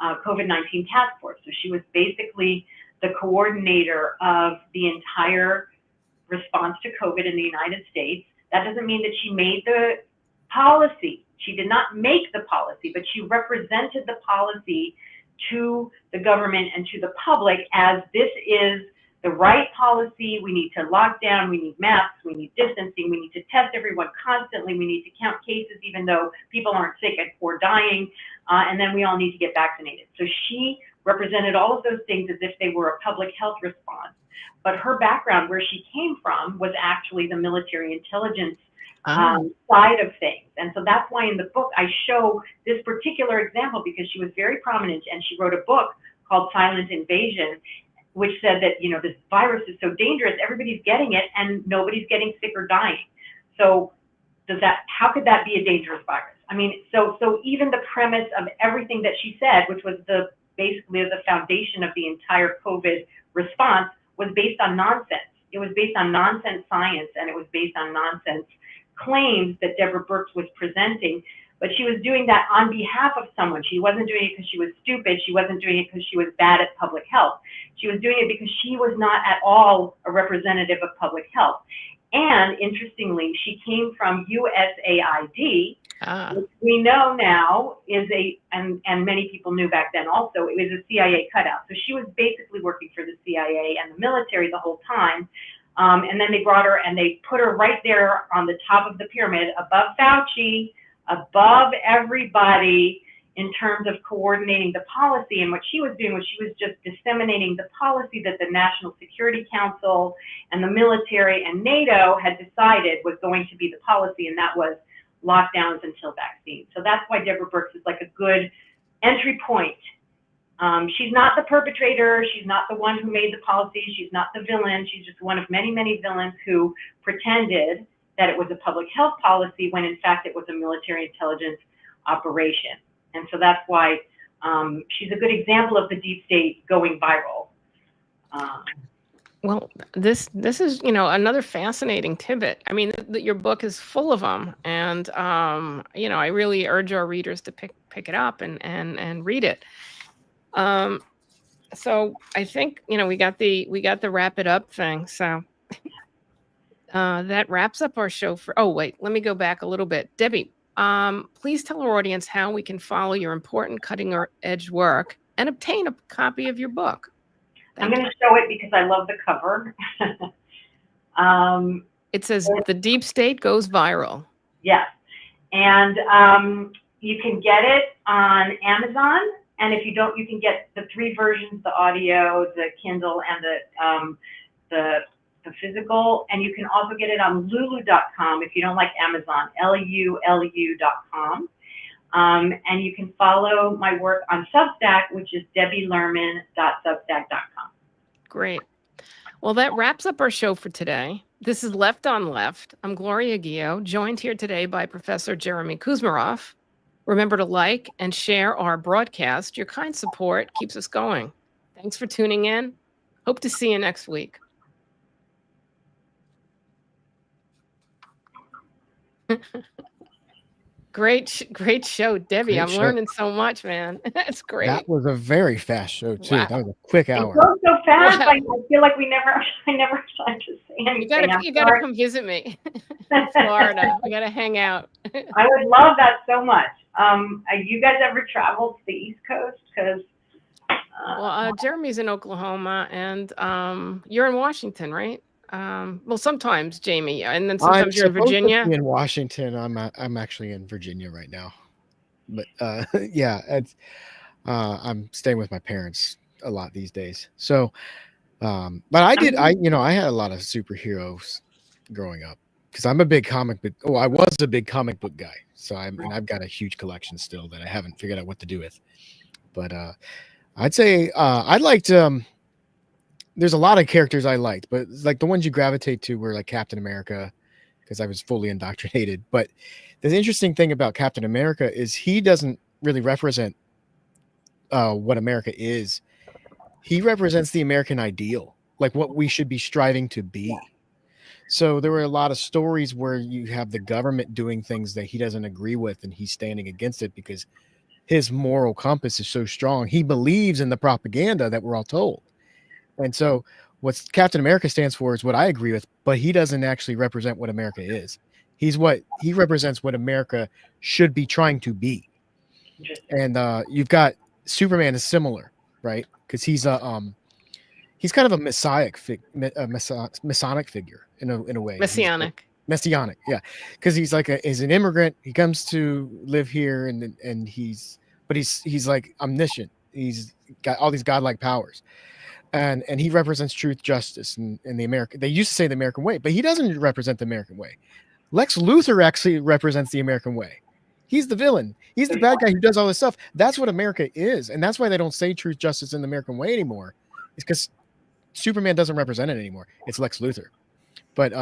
COVID-19 task force. So she was basically the coordinator of the entire response to COVID in the United States. That doesn't mean that she made the policy. She did not make the policy, but she represented the policy to the government and to the public as this is the right policy. We need to lock down, we need masks, we need distancing, we need to test everyone constantly, we need to count cases even though people aren't sick or dying, and then we all need to get vaccinated. So she represented all of those things as if they were a public health response. But her background, where she came from, was actually the military intelligence side of things. And so that's why in the book I show this particular example, because she was very prominent and she wrote a book called Silent Invasion, which said that, this virus is so dangerous, everybody's getting it and nobody's getting sick or dying. So how could that be a dangerous virus? I mean, so even the premise of everything that she said, which was basically the foundation of the entire COVID response, was based on nonsense. It was based on nonsense science, and it was based on nonsense claims that Deborah Burks was presenting. But she was doing that on behalf of someone. She wasn't doing it because she was stupid. She wasn't doing it because she was bad at public health. She was doing it because she was not at all a representative of public health. And interestingly, she came from USAID, which we know now is and many people knew back then also, it was a CIA cutout. So she was basically working for the CIA and the military the whole time. And then they brought her and they put her right there on the top of the pyramid above Fauci, above everybody in terms of coordinating the policy. And what she was doing was she was just disseminating the policy that the National Security Council and the military and NATO had decided was going to be the policy, and that was lockdowns until vaccines. So that's why Deborah Burks is like a good entry point. She's not the perpetrator. She's not the one who made the policy. She's not the villain. She's just one of many, many villains who pretended that it was a public health policy when in fact it was a military intelligence operation. And so that's why she's a good example of the deep state going viral. Well, this is, another fascinating tidbit. I mean, your book is full of them, and I really urge our readers to pick it up and read it. So I think we got the wrap it up thing. So that wraps up our show for. Oh wait, let me go back a little bit, Debbie. Please tell our audience how we can follow your important cutting-edge work and obtain a copy of your book. I'm going to show it because I love the cover. It says, "The Deep State Goes Viral." Yes. And you can get it on Amazon. And if you don't, you can get the 3 versions, the audio, the Kindle, and the physical. And you can also get it on lulu.com if you don't like Amazon, LULU.com. And you can follow my work on Substack, which is debbielerman.substack.com. Great. Well, that wraps up our show for today. This is Left on Left. I'm Gloria Guillo, joined here today by Professor Jeremy Kuzmarov. Remember to like and share our broadcast. Your kind support keeps us going. Thanks for tuning in. Hope to see you next week. Great show, Debbie. Great I'm show. learning so much, man. That's great. That was a very fast show too. Wow. That was a quick It hour. goes so fast. Wow. I feel like I never had to say anything. You gotta come visit me in Florida. We gotta hang out. I would love that so much. You guys ever traveled to the East Coast? Because Well, Jeremy's in Oklahoma, and you're in Washington, right? Well, sometimes Jamie, and then sometimes you're in Virginia. In Washington, I'm actually in Virginia right now, but yeah, it's I'm staying with my parents a lot these days. So, but I had a lot of superheroes growing up because I'm a big comic book. Oh, I was a big comic book guy. So I've got a huge collection still that I haven't figured out what to do with. But I'd say I liked. There's a lot of characters I liked, but like the ones you gravitate to were like Captain America, because I was fully indoctrinated. But the interesting thing about Captain America is he doesn't really represent what America is. He represents the American ideal, like what we should be striving to be. So there were a lot of stories where you have the government doing things that he doesn't agree with, and he's standing against it because his moral compass is so strong. He believes in the propaganda that we're all told. And so what Captain America stands for is what I agree with, but he doesn't actually represent what America is. He represents what America should be trying to be. And you've got Superman is similar, right? Because he's kind of a Masonic figure in a way. Messianic, yeah, because he's an immigrant. He comes to live here, and he's like omniscient. He's got all these godlike powers, and he represents truth, justice, and the American. They used to say the American way, but he doesn't represent the American way. Lex Luthor actually represents the American way. He's the villain. He's the bad guy who does all this stuff. That's what America is, and that's why they don't say truth, justice, and the American way anymore. It's because Superman doesn't represent it anymore. It's Lex Luthor. But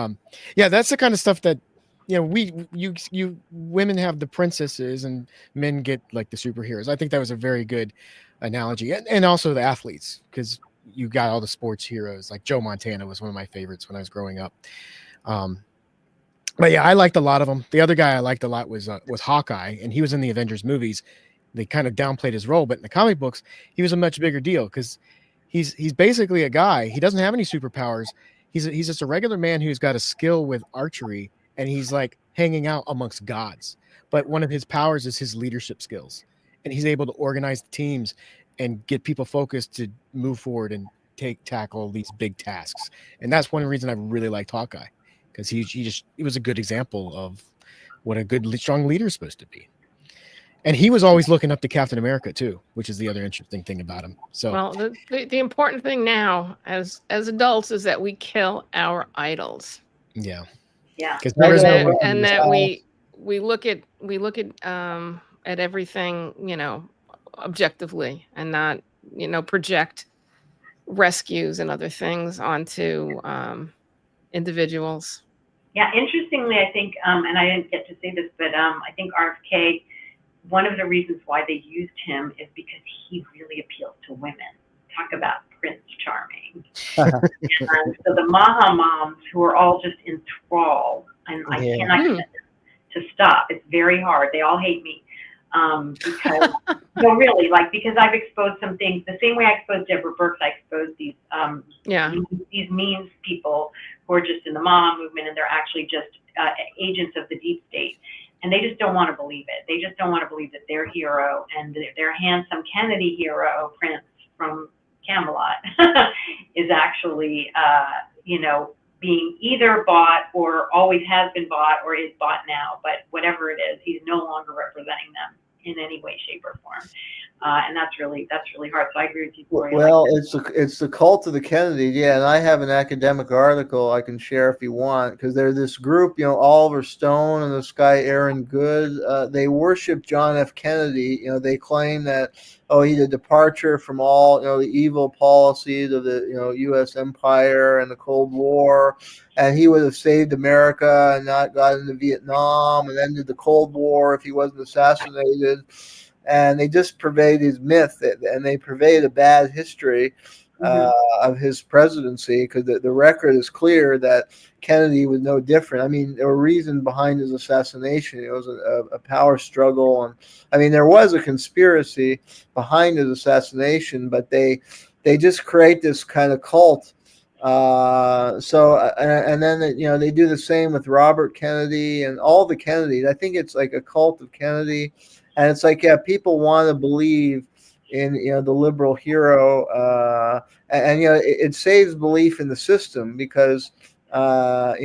yeah, that's the kind of stuff that you women have the princesses and men get like the superheroes. I think that was a very good analogy, and also the athletes, because you got all the sports heroes. Like Joe Montana was one of my favorites when I was growing up. But yeah, I liked a lot of them. The other guy I liked a lot was Hawkeye, and he was in the Avengers movies. They kind of downplayed his role, but in the comic books, he was a much bigger deal because he's basically a guy. He doesn't have any superpowers. He's just a regular man who's got a skill with archery, and he's like hanging out amongst gods. But one of his powers is his leadership skills, and he's able to organize the teams and get people focused to move forward and tackle these big tasks. And that's one reason I really liked Hawkeye, because he was a good example of what a good, strong leader is supposed to be. And he was always looking up to Captain America too, which is the other interesting thing about him. So, well, the important thing now as adults is that we kill our idols. Yeah. Because that we look at everything, objectively, and not, project rescues and other things onto individuals. Yeah. Interestingly, I think, and I didn't get to say this, but I think RFK, one of the reasons why they used him is because he really appeals to women. Talk about Prince Charming. And so the Maha moms, who are all just enthralled, and I cannot get them to stop. It's very hard. They all hate me. Because really, because I've exposed some things the same way I exposed Deborah Burks. I exposed these means people who are just in the Maha movement, and they're actually just agents of the deep state. And they just don't want to believe it. They just don't want to believe that their hero and their handsome Kennedy hero, Prince from Camelot, is actually, being either bought or always has been bought or is bought now. But whatever it is, he's no longer representing them in any way, shape, or form. And that's really hard. So I agree with you, Gloria. Well, it's the cult of the Kennedys, yeah. And I have an academic article I can share if you want, because they're this group, Oliver Stone and this guy Aaron Good. They worship John F. Kennedy. They claim that he's a departure from all the evil policies of the U.S. empire and the Cold War, and he would have saved America and not gotten into Vietnam and ended the Cold War if he wasn't assassinated. And they just pervade his myth, and they pervade a bad history. of his presidency, because the record is clear that Kennedy was no different. I mean, there were reasons behind his assassination. It was a power struggle, and I mean, there was a conspiracy behind his assassination, but they just create this kind of cult. And then they do the same with Robert Kennedy and all the Kennedys. I think it's like a cult of Kennedy, and it's like, yeah, people want to believe in the liberal hero, and it saves belief in the system, because so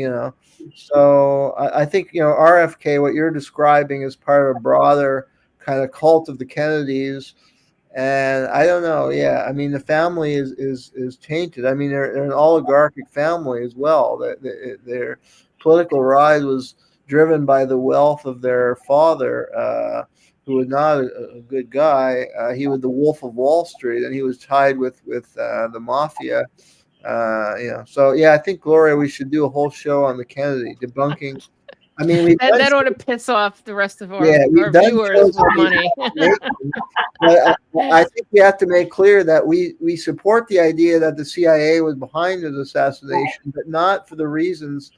I think RFK, what you're describing, is part of a broader kind of cult of the Kennedys. And I don't know. Yeah, I mean, the family is tainted. I mean, they're an oligarchic family as well. Their political rise was driven by the wealth of their father, who was not a good guy. He was the Wolf of Wall Street, and he was tied with the mafia. So yeah, I think, Gloria, we should do a whole show on the Kennedy, debunking. I mean, that ought to piss off the rest of our we've done viewers with money. But I think we have to make clear that we support the idea that the CIA was behind his assassination, but not for the reasons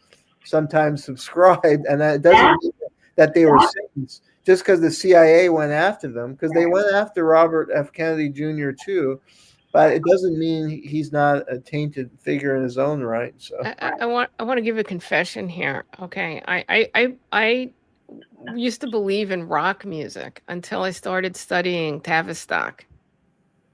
sometimes subscribed, and that it doesn't mean that they were saints just because the CIA went after them, because they went after Robert F. Kennedy Jr. too. But it doesn't mean he's not a tainted figure in his own right. So I want to give a confession here. Okay, I used to believe in rock music until I started studying Tavistock.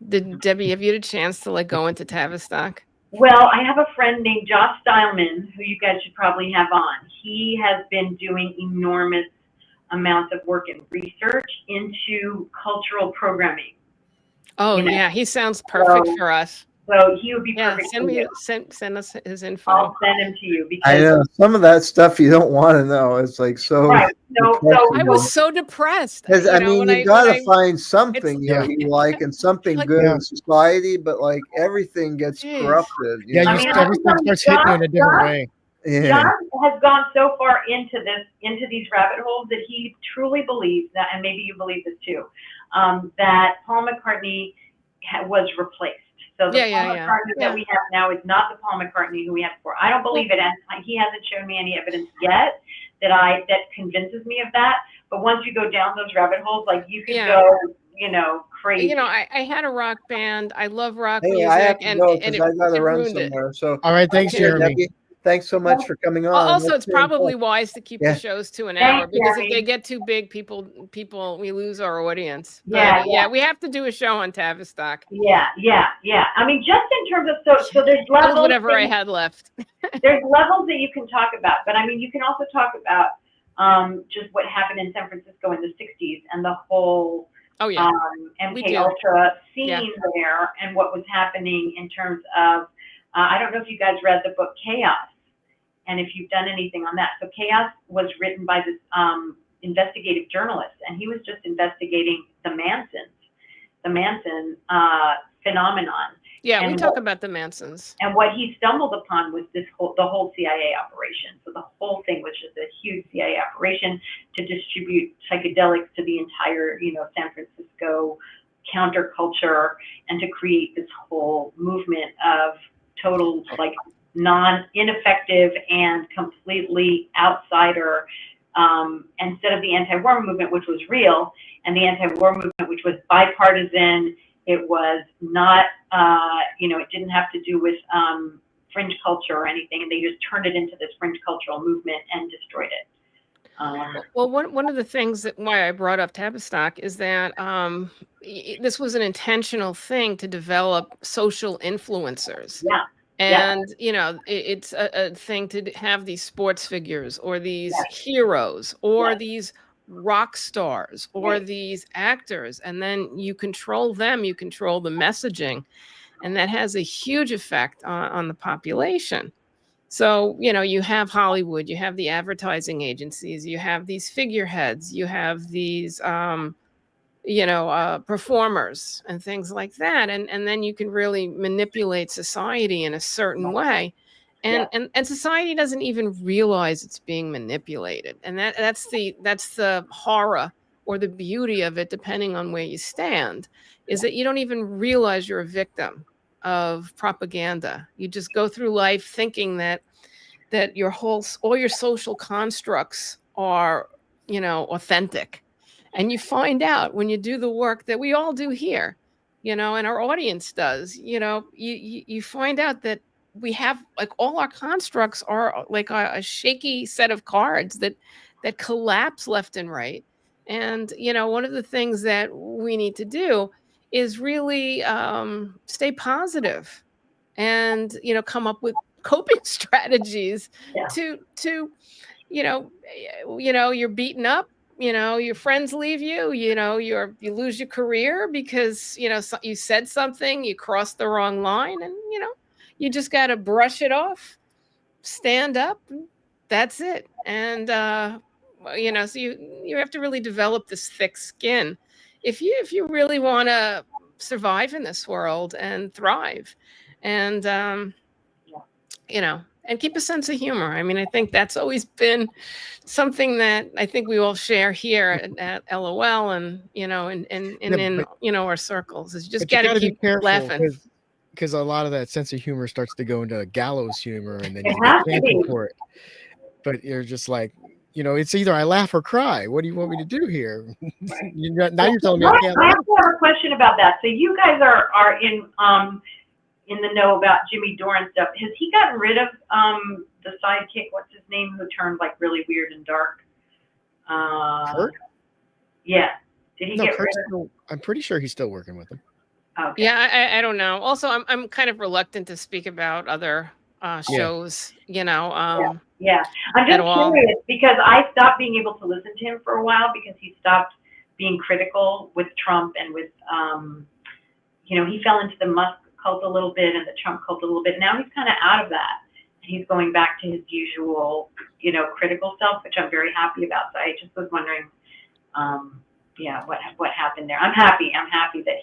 Debbie, have you had a chance to go into Tavistock? Well, I have a friend named Josh Stileman, who you guys should probably have on. He has been doing enormous amounts of work and research into cultural programming. Oh, yeah, he sounds perfect for us. So he would be perfect. Send us his info. I'll send him to you, because I know some of that stuff you don't want to know. It's like so. Right. So I was so depressed. I mean, you gotta find something you like, and something good in society, but everything gets corrupted. Everything starts hitting you in a different way. John has gone so far into these rabbit holes that he truly believes that, and maybe you believe this too, that Paul McCartney was replaced. So the Paul McCartney that we have now is not the Paul McCartney who we had before. I don't believe it, and he hasn't shown me any evidence yet that convinces me of that. But once you go down those rabbit holes, you can go, crazy. I had a rock band. I love rock music, I have to and go because I gotta run ruined somewhere. it. So all right, thanks, Jeremy. Debbie. Thanks so much for coming on. Also, it's probably wise to keep the shows to an hour, because if they get too big, people, we lose our audience. But, we have to do a show on Tavistock. Yeah. I mean, just in terms of so there's levels. Whatever I had left. There's levels that you can talk about, but I mean, you can also talk about just what happened in San Francisco in the '60s and the whole MK Ultra scene there, and what was happening in terms of. I don't know if you guys read the book Chaos, and if you've done anything on that. So Chaos was written by this investigative journalist, and he was just investigating the Manson phenomenon. Yeah, and we talk about the Mansons. And what he stumbled upon was the whole CIA operation. So the whole thing was just a huge CIA operation to distribute psychedelics to the entire, San Francisco counterculture, and to create this whole movement of total ineffective and completely outsider, instead of the anti-war movement, which was real, and the anti-war movement, which was bipartisan. It was not, it didn't have to do with fringe culture or anything, and they just turned it into this fringe cultural movement and destroyed it. Well, one of the things why I brought up Tavistock is that this was an intentional thing to develop social influencers. Yeah. And, it's a thing to have these sports figures, or these heroes, or these rock stars, or these actors. And then you control them, you control the messaging. And that has a huge effect on the population. So, you have Hollywood, you have the advertising agencies, you have these figureheads, you have these, performers and things like that. And then you can really manipulate society in a certain way. And society doesn't even realize it's being manipulated. And that's the horror or the beauty of it, depending on where you stand, is that you don't even realize you're a victim of propaganda. You just go through life thinking that all your social constructs are, authentic. And you find out when you do the work that we all do here, and our audience does, you find out that we have, like, all our constructs are like a shaky set of cards that collapse left and right. And, one of the things that we need to do is really stay positive and, come up with coping strategies Yeah. to you're beaten up, your friends leave you, you lose your career because you said something, you crossed the wrong line, and you just got to brush it off, stand up, and that's it. And so you have to really develop this thick skin if you really want to survive in this world and thrive. And and keep a sense of humor. I mean, I think that's always been something that I think we all share here at LOL, and in our circles. Is you just got to keep laughing, because a lot of that sense of humor starts to go into gallows humor, and then It you has get to be. canceled for it. But you're just like, it's either I laugh or cry. What do you want me to do here? Now you're telling me I can't I laugh. have to have a question about that. So you guys are in the know about Jimmy Dore and stuff. Has he gotten rid of the sidekick? What's his name? Who turned like really weird and dark? Kurt? Yeah. Did he get rid of? I'm pretty sure he's still working with him. Okay. Yeah, I don't know. Also, I'm kind of reluctant to speak about other shows. Yeah. I'm just curious because I stopped being able to listen to him for a while because he stopped being critical with Trump and with he fell into the Musk cult a little bit and the Trump cult a little bit. Now he's kind of out of that. He's going back to his usual, critical self, which I'm very happy about. So I just was wondering, what happened there. I'm happy that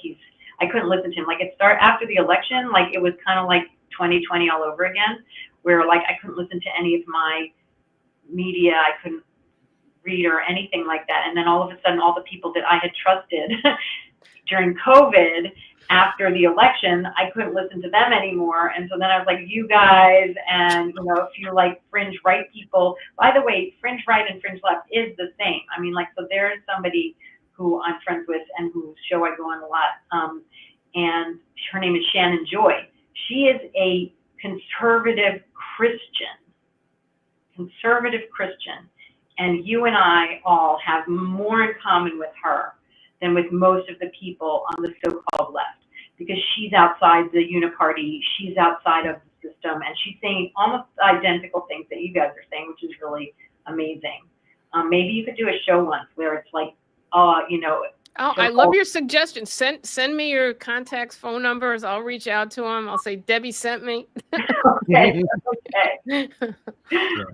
I couldn't listen to him. Like, it started after the election, like it was kind of like 2020 all over again, where like I couldn't listen to any of my media. I couldn't read or anything like that. And then all of a sudden, all the people that I had trusted during COVID, after the election, I couldn't listen to them anymore. And so then I was like, you guys, and if you're like fringe right people, by the way, fringe right and fringe left is the same. I mean, like, so there's somebody who I'm friends with and whose show I go on a lot. And her name is Shannon Joy. She is a conservative Christian. And you and I all have more in common with her than with most of the people on the so-called left, because she's outside the uniparty, she's outside of the system, and she's saying almost identical things that you guys are saying, which is really amazing. Maybe you could do a show once where it's like, Oh, I love your suggestion. Send me your contacts, phone numbers. I'll reach out to them. I'll say, Debbie sent me. Okay.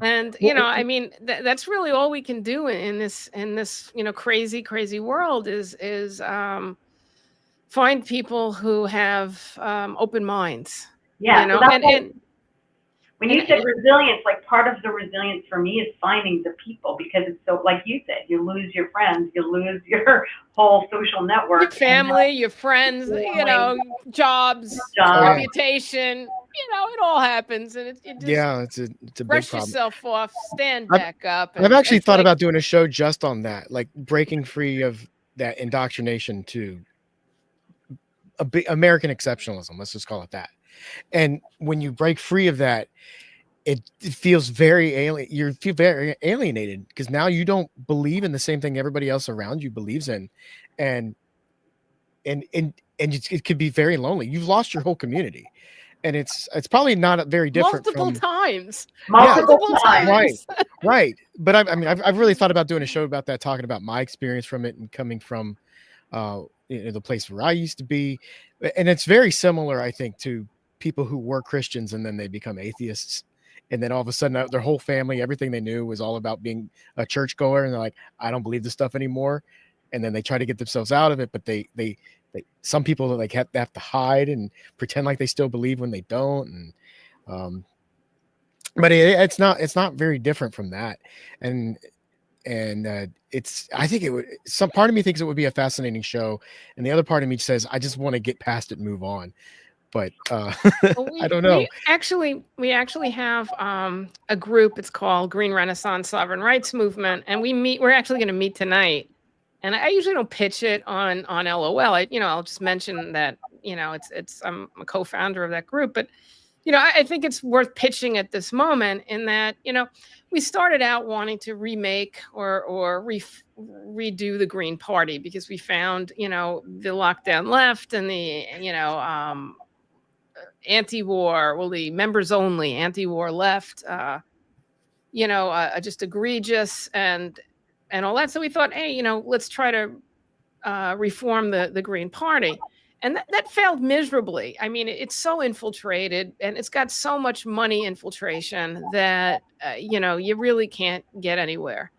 And, I mean, that's really all we can do in this, crazy, crazy world is find people who have open minds. Yeah. And when you said resilience, like, part of the resilience for me is finding the people, because it's so, like you said, you lose your friends, you lose your whole social network. Your family, your friends, jobs, reputation, it all happens. And it just, it's a big brush problem. yourself off, stand back up. I've actually thought about doing a show just on that, like breaking free of that indoctrination to American exceptionalism. Let's just call it that. And when you break free of that, it feels very alien. You feel very alienated because now you don't believe in the same thing everybody else around you believes in, and it could be very lonely. You've lost your whole community, and it's probably not very different. Multiple times. Right. But I've really thought about doing a show about that, talking about my experience from it and coming from the place where I used to be, and it's very similar, I think, to people who were Christians and then they become atheists, and then all of a sudden their whole family, everything they knew was all about being a churchgoer, and they're like, I don't believe this stuff anymore, and then they try to get themselves out of it, but they some people like have to hide and pretend like they still believe when they don't, and but it's not very different from that, and I think it would. Some part of me thinks it would be a fascinating show, and the other part of me says I just want to get past it and move on. but Well, I don't know. we actually have a group. It's called Green Renaissance Sovereign Rights Movement, and we're actually going to meet tonight. And I usually don't pitch it on LOL. I'll just mention that I'm a co-founder of that group, but I think it's worth pitching at this moment in that we started out wanting to remake or redo the Green Party because we found the lockdown left and the anti-war, well, the members only anti-war left, just egregious and all that. So we thought, hey, let's try to reform the Green Party. And that failed miserably. I mean, it's so infiltrated and it's got so much money infiltration that, you really can't get anywhere.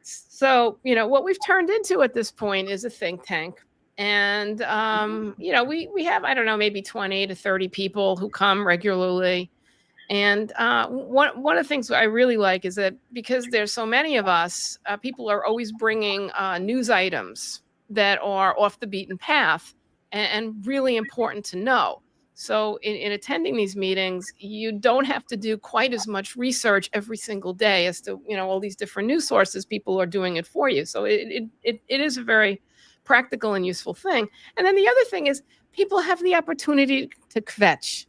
So, what we've turned into at this point is a think tank. And, we have, I don't know, maybe 20 to 30 people who come regularly. And one of the things I really like is that because there's so many of us, people are always bringing news items that are off the beaten path and really important to know. So in attending these meetings, you don't have to do quite as much research every single day as to, all these different news sources. People are doing it for you. So it is a very practical and useful thing. And then the other thing is people have the opportunity to kvetch.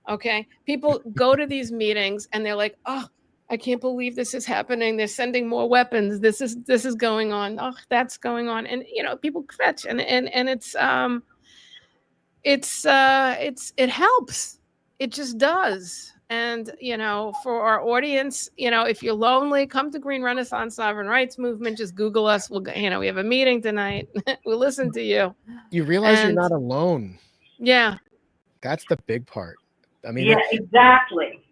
Okay. People go to these meetings and they're like, oh, I can't believe this is happening. They're sending more weapons. This is going on. Oh, that's going on. And, people kvetch and it helps. It just does. And, for our audience, if you're lonely, come to Green Renaissance Sovereign Rights Movement. Just Google us. We have a meeting tonight. We'll listen to you. You realize you're not alone. Yeah. That's the big part. I mean, yeah, exactly.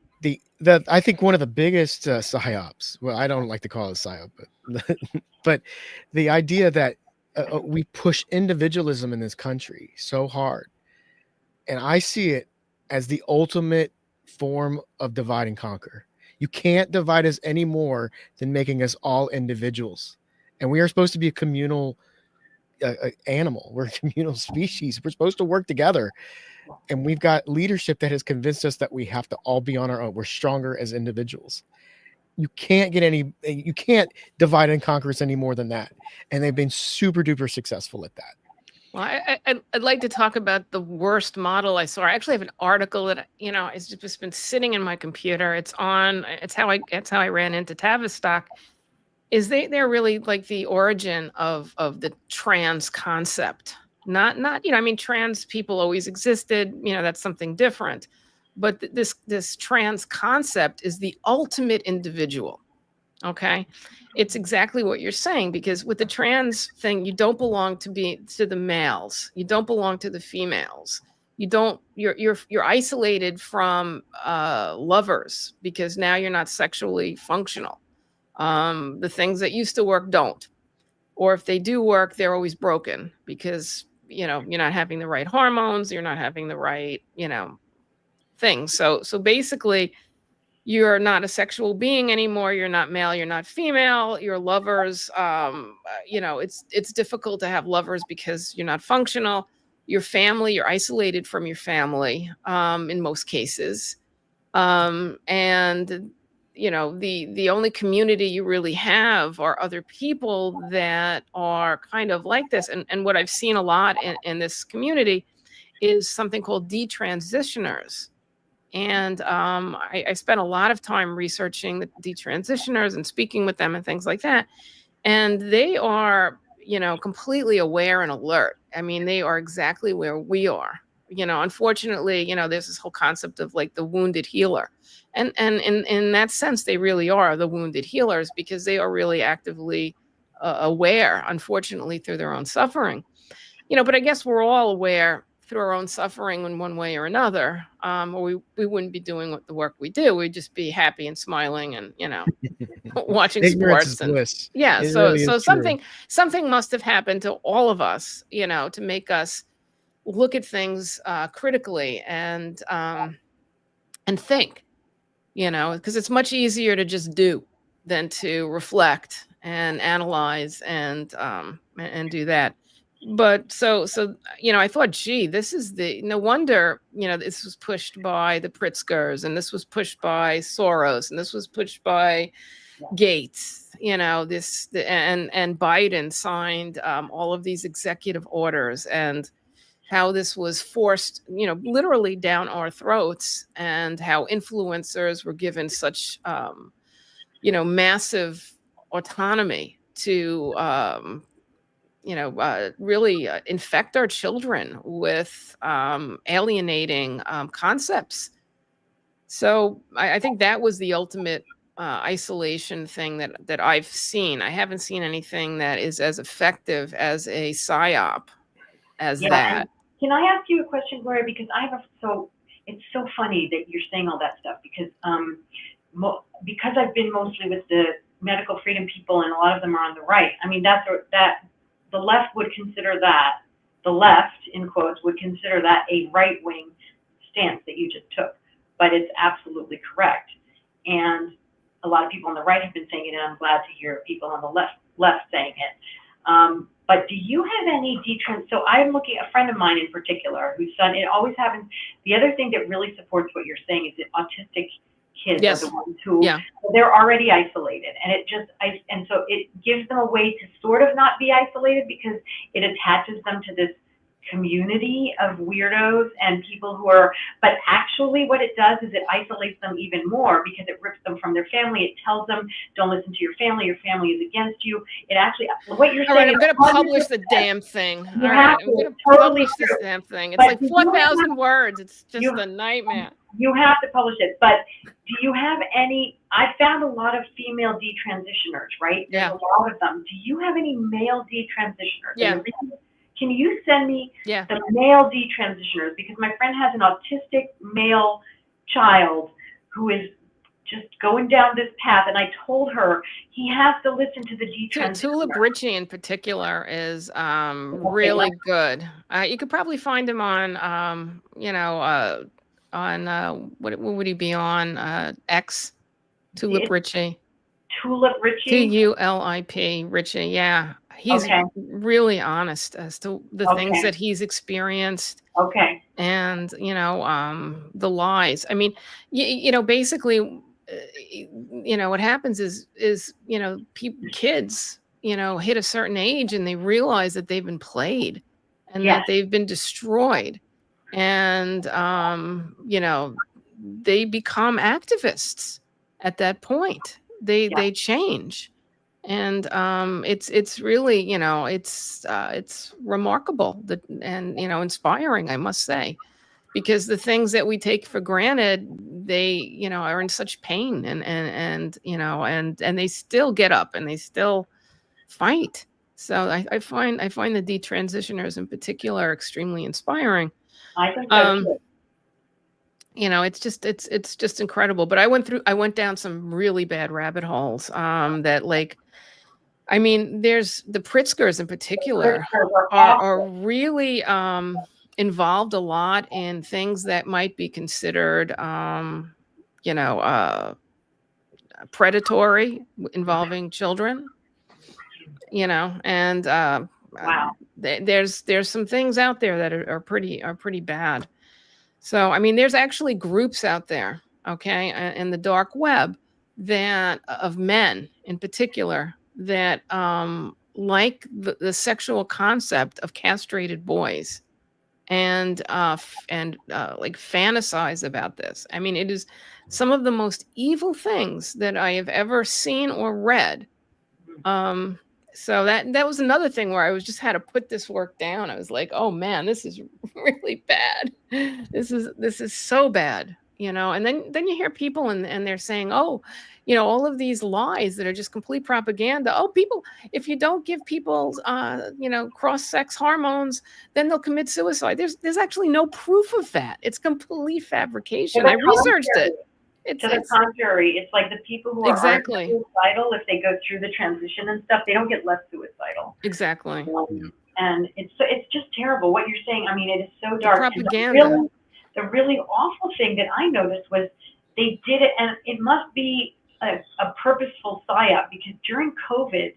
I think one of the biggest psyops, well, I don't like to call it a psyop, but the idea that we push individualism in this country so hard. And I see it as the ultimate form of divide and conquer. You can't divide us any more than making us all individuals. And we are supposed to be a communal animal. We're a communal species. We're supposed to work together. And we've got leadership that has convinced us that we have to all be on our own. We're stronger as individuals. You can't divide and conquer us any more than that. And they've been super duper successful at that. Well, I'd like to talk about the worst model I saw. I actually have an article that, it's just been sitting in my computer. It's how I ran into Tavistock. Is they're really like the origin of the trans concept. Not, trans people always existed, that's something different. But this trans concept is the ultimate individual. Okay. It's exactly what you're saying, because with the trans thing, you don't belong to the males. You don't belong to the females. You're isolated from lovers because now you're not sexually functional. The things that used to work don't. Or if they do work, they're always broken because, you're not having the right hormones. You're not having the right, things. So basically, you're not a sexual being anymore. You're not male. You're not female. Your lovers, it's difficult to have lovers because you're not functional. Your family, you're isolated from your family in most cases. And, the only community you really have are other people that are kind of like this. And what I've seen a lot in this community is something called detransitioners. And I spent a lot of time researching the detransitioners and speaking with them and things like that. And they are, completely aware and alert. I mean, they are exactly where we are. Unfortunately, there's this whole concept of like the wounded healer. And in that sense, they really are the wounded healers because they are really actively aware, unfortunately, through their own suffering. But I guess we're all aware through our own suffering in one way or another, or we wouldn't be doing the work we do. We'd just be happy and smiling and, watching sports. And, bliss. Yeah. It so something must have happened to all of us, to make us look at things critically and think, because it's much easier to just do than to reflect and analyze and do that. But so, I thought, gee, this is no wonder, this was pushed by the Pritzkers, and this was pushed by Soros, and this was pushed by Gates, and Biden signed all of these executive orders, and how this was forced, literally down our throats, and how influencers were given such, massive autonomy to, really infect our children with alienating concepts. So I think that was the ultimate isolation thing that I've seen. I haven't seen anything that is as effective as a PSYOP as that. Can I ask you a question, Gloria? Because it's so funny that you're saying all that stuff, because I've been mostly with the medical freedom people, and a lot of them are on the right. I mean, the left would consider that, the left, in quotes, would consider that a right-wing stance that you just took, but it's absolutely correct. And a lot of people on the right have been saying it, and I'm glad to hear people on the left saying it. But do you have any so I'm looking at a friend of mine in particular whose son, it always happens. The other thing that really supports what you're saying is that autistic kids are the ones who they're already isolated, and so it gives them a way to sort of not be isolated, because it attaches them to this community of weirdos and people who are, but actually what it does is it isolates them even more, because it rips them from their family. It tells them, don't listen to your family is against you. It actually, what you're saying. All right, I'm going to publish the damn thing. I'm going to publish this damn thing. It's like 4,000 words. It's just a nightmare. You have to publish it. But do you have any, I found a lot of female detransitioners, right? There's a lot of them. Do you have any male detransitioners? Yeah. Can you send me the male detransitioners? Because my friend has an autistic male child who is just going down this path, and I told her he has to listen to the detransitioner. Tulip Ritchie in particular is really good. You could probably find him on, what would he be on? X, Tulip Ritchie. Tulip Ritchie? Tulip Ritchie, yeah. He's really honest as to the things that he's experienced. Okay. And, the lies. I mean, basically, what happens is kids, hit a certain age, and they realize that they've been played, and that they've been destroyed. And, they become activists at that point. They change. And it's really, it's remarkable and inspiring, I must say, because the things that we take for granted, they are in such pain, and they still get up and they still fight. So I find the detransitioners in particular extremely inspiring. I think so too. It's just incredible. But I went down some really bad rabbit holes there's the Pritzkers in particular are really involved a lot in things that might be considered predatory, involving children, and there's some things out there that are pretty bad. So there's actually groups out there, in the dark web, that of men in particular, that like the sexual concept of castrated boys, and fantasize about this. It is some of the most evil things that I have ever seen or read. So that was another thing where I just had to put this work down. I was like, oh man, this is really bad. This is so bad, and then you hear people and they're saying, oh, all of these lies that are just complete propaganda. Oh, people, if you don't give people, cross-sex hormones, then they'll commit suicide. There's actually no proof of that. It's complete fabrication. I researched it. To the contrary, it's like the people who are suicidal, if they go through the transition and stuff, they don't get less suicidal. Exactly. And it's just terrible what you're saying. It is so dark. The propaganda. The really awful thing that I noticed was they did it, and it must be a purposeful PSYOP, because during COVID,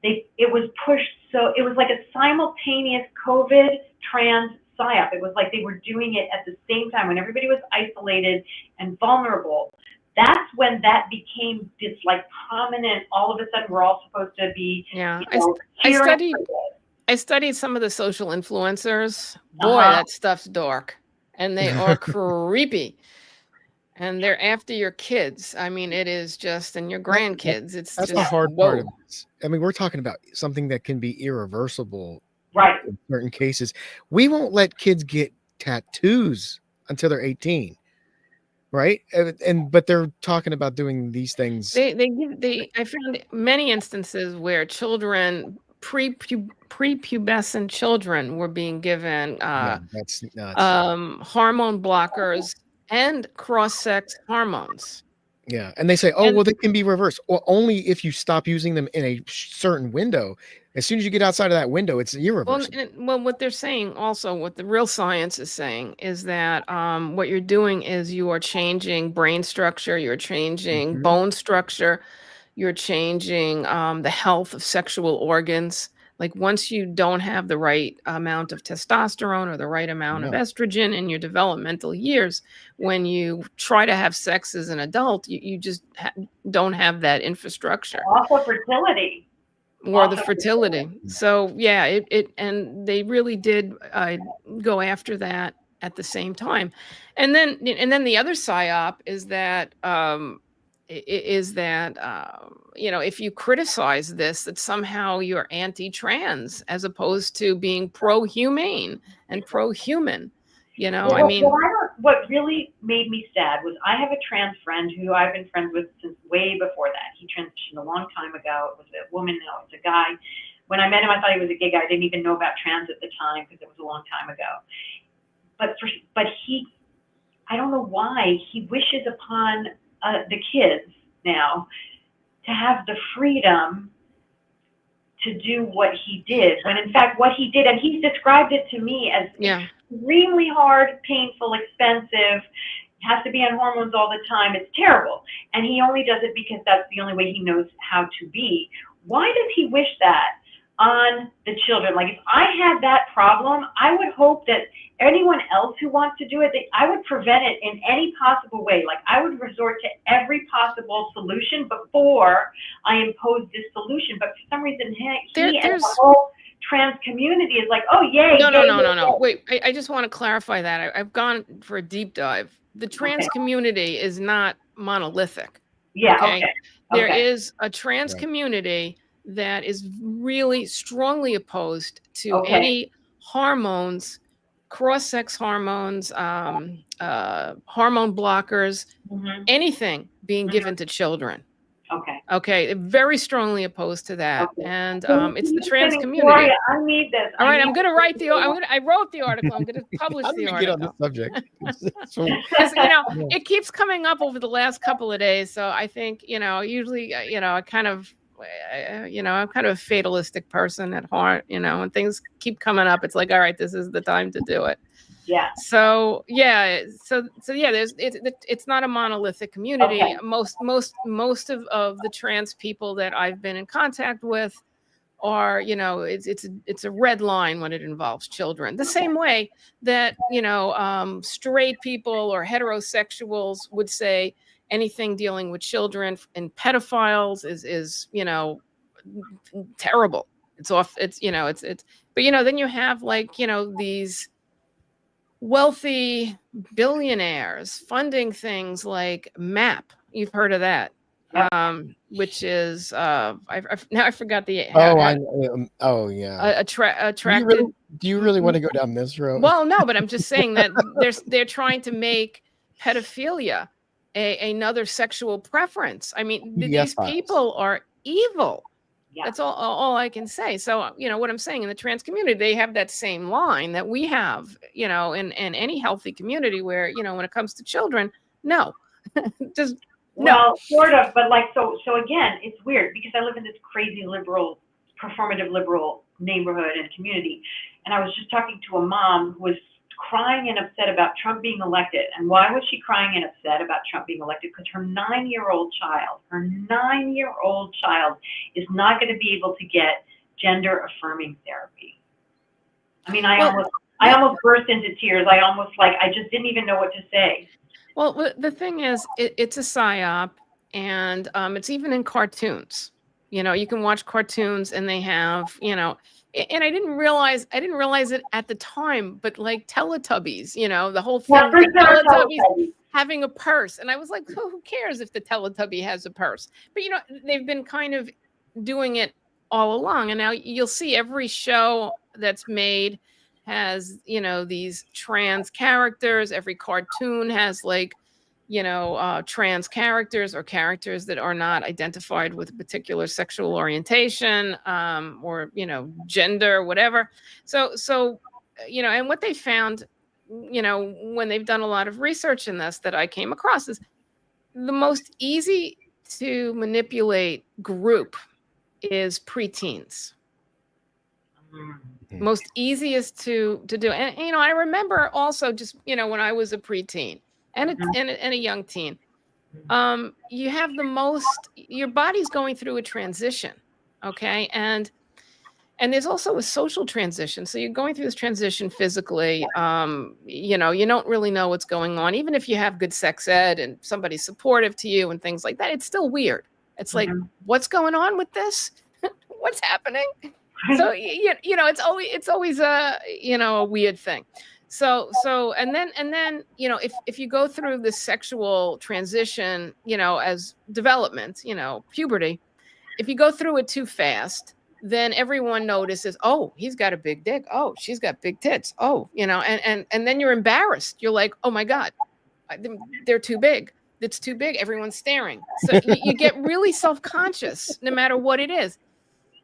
it was pushed, so it was like a simultaneous COVID trans psyop. It was like they were doing it at the same time when everybody was isolated and vulnerable. That's when that became this like prominent, all of a sudden we're all supposed to be, Yeah, you know, I studied some of the social influencers. Boy, that stuff's dark, and they are creepy, and they're after your kids. I mean, it is just, and your grandkids. It's That's just the hard whoa. part of this. I mean, we're talking about something that can be irreversible, right? In certain cases, we won't let kids get tattoos until they're 18. Right. But they're talking about doing these things. I found many instances where children, prepubescent children, were being given That's nuts. hormone blockers and cross-sex hormones. Yeah. And they say, well, they can be reversed, or only if you stop using them in a certain window. As soon as you get outside of that window, it's irreversible. Well, what they're saying also, what the real science is saying, is that what you're doing is you are changing brain structure, you're changing bone structure, you're changing the health of sexual organs. Like once you don't have the right amount of testosterone or the right amount of estrogen in your developmental years, when you try to have sex as an adult, you just don't have that infrastructure. Also fertility. Or the fertility. So yeah, and they really did go after that at the same time. And then the other psyop is that if you criticize this, that somehow you're anti-trans as opposed to being pro-humane and pro-human. What really made me sad was I have a trans friend who I've been friends with since way before that. He transitioned a long time ago. It was a woman, now it's a guy. When I met him, I thought he was a gay guy. I didn't even know about trans at the time because it was a long time ago. But he, I don't know why, he wishes upon the kids now to have the freedom to do what he did, when in fact what he did, and he's described it to me as extremely hard, painful, expensive, has to be on hormones all the time, it's terrible, and he only does it because that's the only way he knows how to be. Why does he wish that on the children? Like, if I had that problem, I would hope that anyone else who wants to do it, I would prevent it in any possible way. Like, I would resort to every possible solution before I impose this solution. But for some reason, he and the whole trans community is like, oh, yay. No. Wait, I just want to clarify that. I've gone for a deep dive. The trans community is not monolithic. Yeah, okay. There is a trans community that is really strongly opposed to any hormones, cross-sex hormones, hormone blockers, anything being given to children. Okay, very strongly opposed to that, and it's the trans community. Gloria, I need this. All right, I'm going to write I wrote the article. I'm going to publish the article. Get on this subject? Because it keeps coming up over the last couple of days. So I think usually I kind of. I'm kind of a fatalistic person at heart, when things keep coming up, it's like, all right, this is the time to do it. Yeah. So it's not a monolithic community. Most of the trans people that I've been in contact with are, it's a red line when it involves children. The same way that, straight people or heterosexuals would say anything dealing with children and pedophiles is terrible. But then you have these wealthy billionaires funding things like MAP. You've heard of that, which is I forgot the. Attracted. Do you really want to go down this road? Well, no, but I'm just saying that they're trying to make pedophilia another sexual preference. I mean, these people are evil. Yeah. That's all I can say. So, what I'm saying, in the trans community, they have that same line that we have, in any healthy community where, when it comes to children, no. Just no. Well, sort of, but so again, it's weird because I live in this crazy liberal, performative liberal neighborhood and community. And I was just talking to a mom who was crying and upset about Trump being elected. And why was she crying and upset about Trump being elected? Because her 9-year-old child is not going to be able to get gender affirming therapy. I mean, I almost burst into tears. I just didn't even know what to say. Well, the thing is, it's a psyop, and it's even in cartoons. You know, you can watch cartoons, and they have, you know, and I didn't realize it at the time, but like Teletubbies, you know, the whole thing, Yeah, for the sure, Teletubbies having a purse, and I was like, who cares if the Teletubby has a purse? But you know, they've been kind of doing it all along, and now you'll see every show that's made has, you know, these trans characters. Every cartoon has, like, you know, trans characters or characters that are not identified with a particular sexual orientation, or, you know, gender, whatever. So, you know, and what they found, you know, when they've done a lot of research in this that I came across, is the most easy to manipulate group is preteens. Most easiest to do. And, you know, I remember also just, you know, when I was a preteen and a young teen, you have your body's going through a transition. Okay. And there's also a social transition. So you're going through this transition physically. You know, you don't really know what's going on. Even if you have good sex ed and somebody's supportive to you and things like that, it's still weird. It's like, what's going on with this? What's happening? So, you know, it's always a, you know, a weird thing. So, and then, you know, if you go through this sexual transition, you know, as development, you know, puberty, if you go through it too fast, then everyone notices, oh, he's got a big dick. Oh, she's got big tits. Oh, you know, and then you're embarrassed. You're like, oh my God, they're too big. It's too big. Everyone's staring. So you get really self-conscious no matter what it is.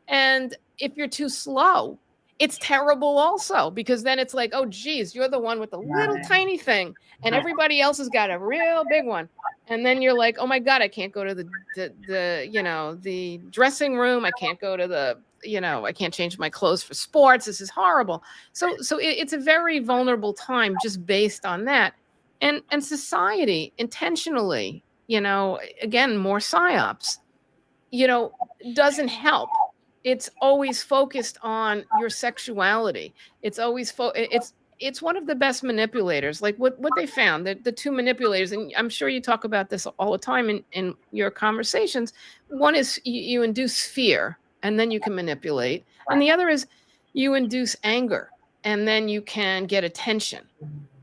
And if you're too slow, it's terrible also, because then it's like, oh, geez, you're the one with the little tiny thing and everybody else has got a real big one. And then you're like, oh my God, I can't go to the you know, the dressing room. I can't go to the, you know, I can't change my clothes for sports. This is horrible. So it's a very vulnerable time just based on that. And society intentionally, you know, again, more psyops, you know, doesn't help. It's always focused on your sexuality. It's always it's one of the best manipulators. Like what they found, the two manipulators, and I'm sure you talk about this all the time in your conversations. One is you induce fear, and then you can manipulate. And the other is you induce anger, and then you can get attention.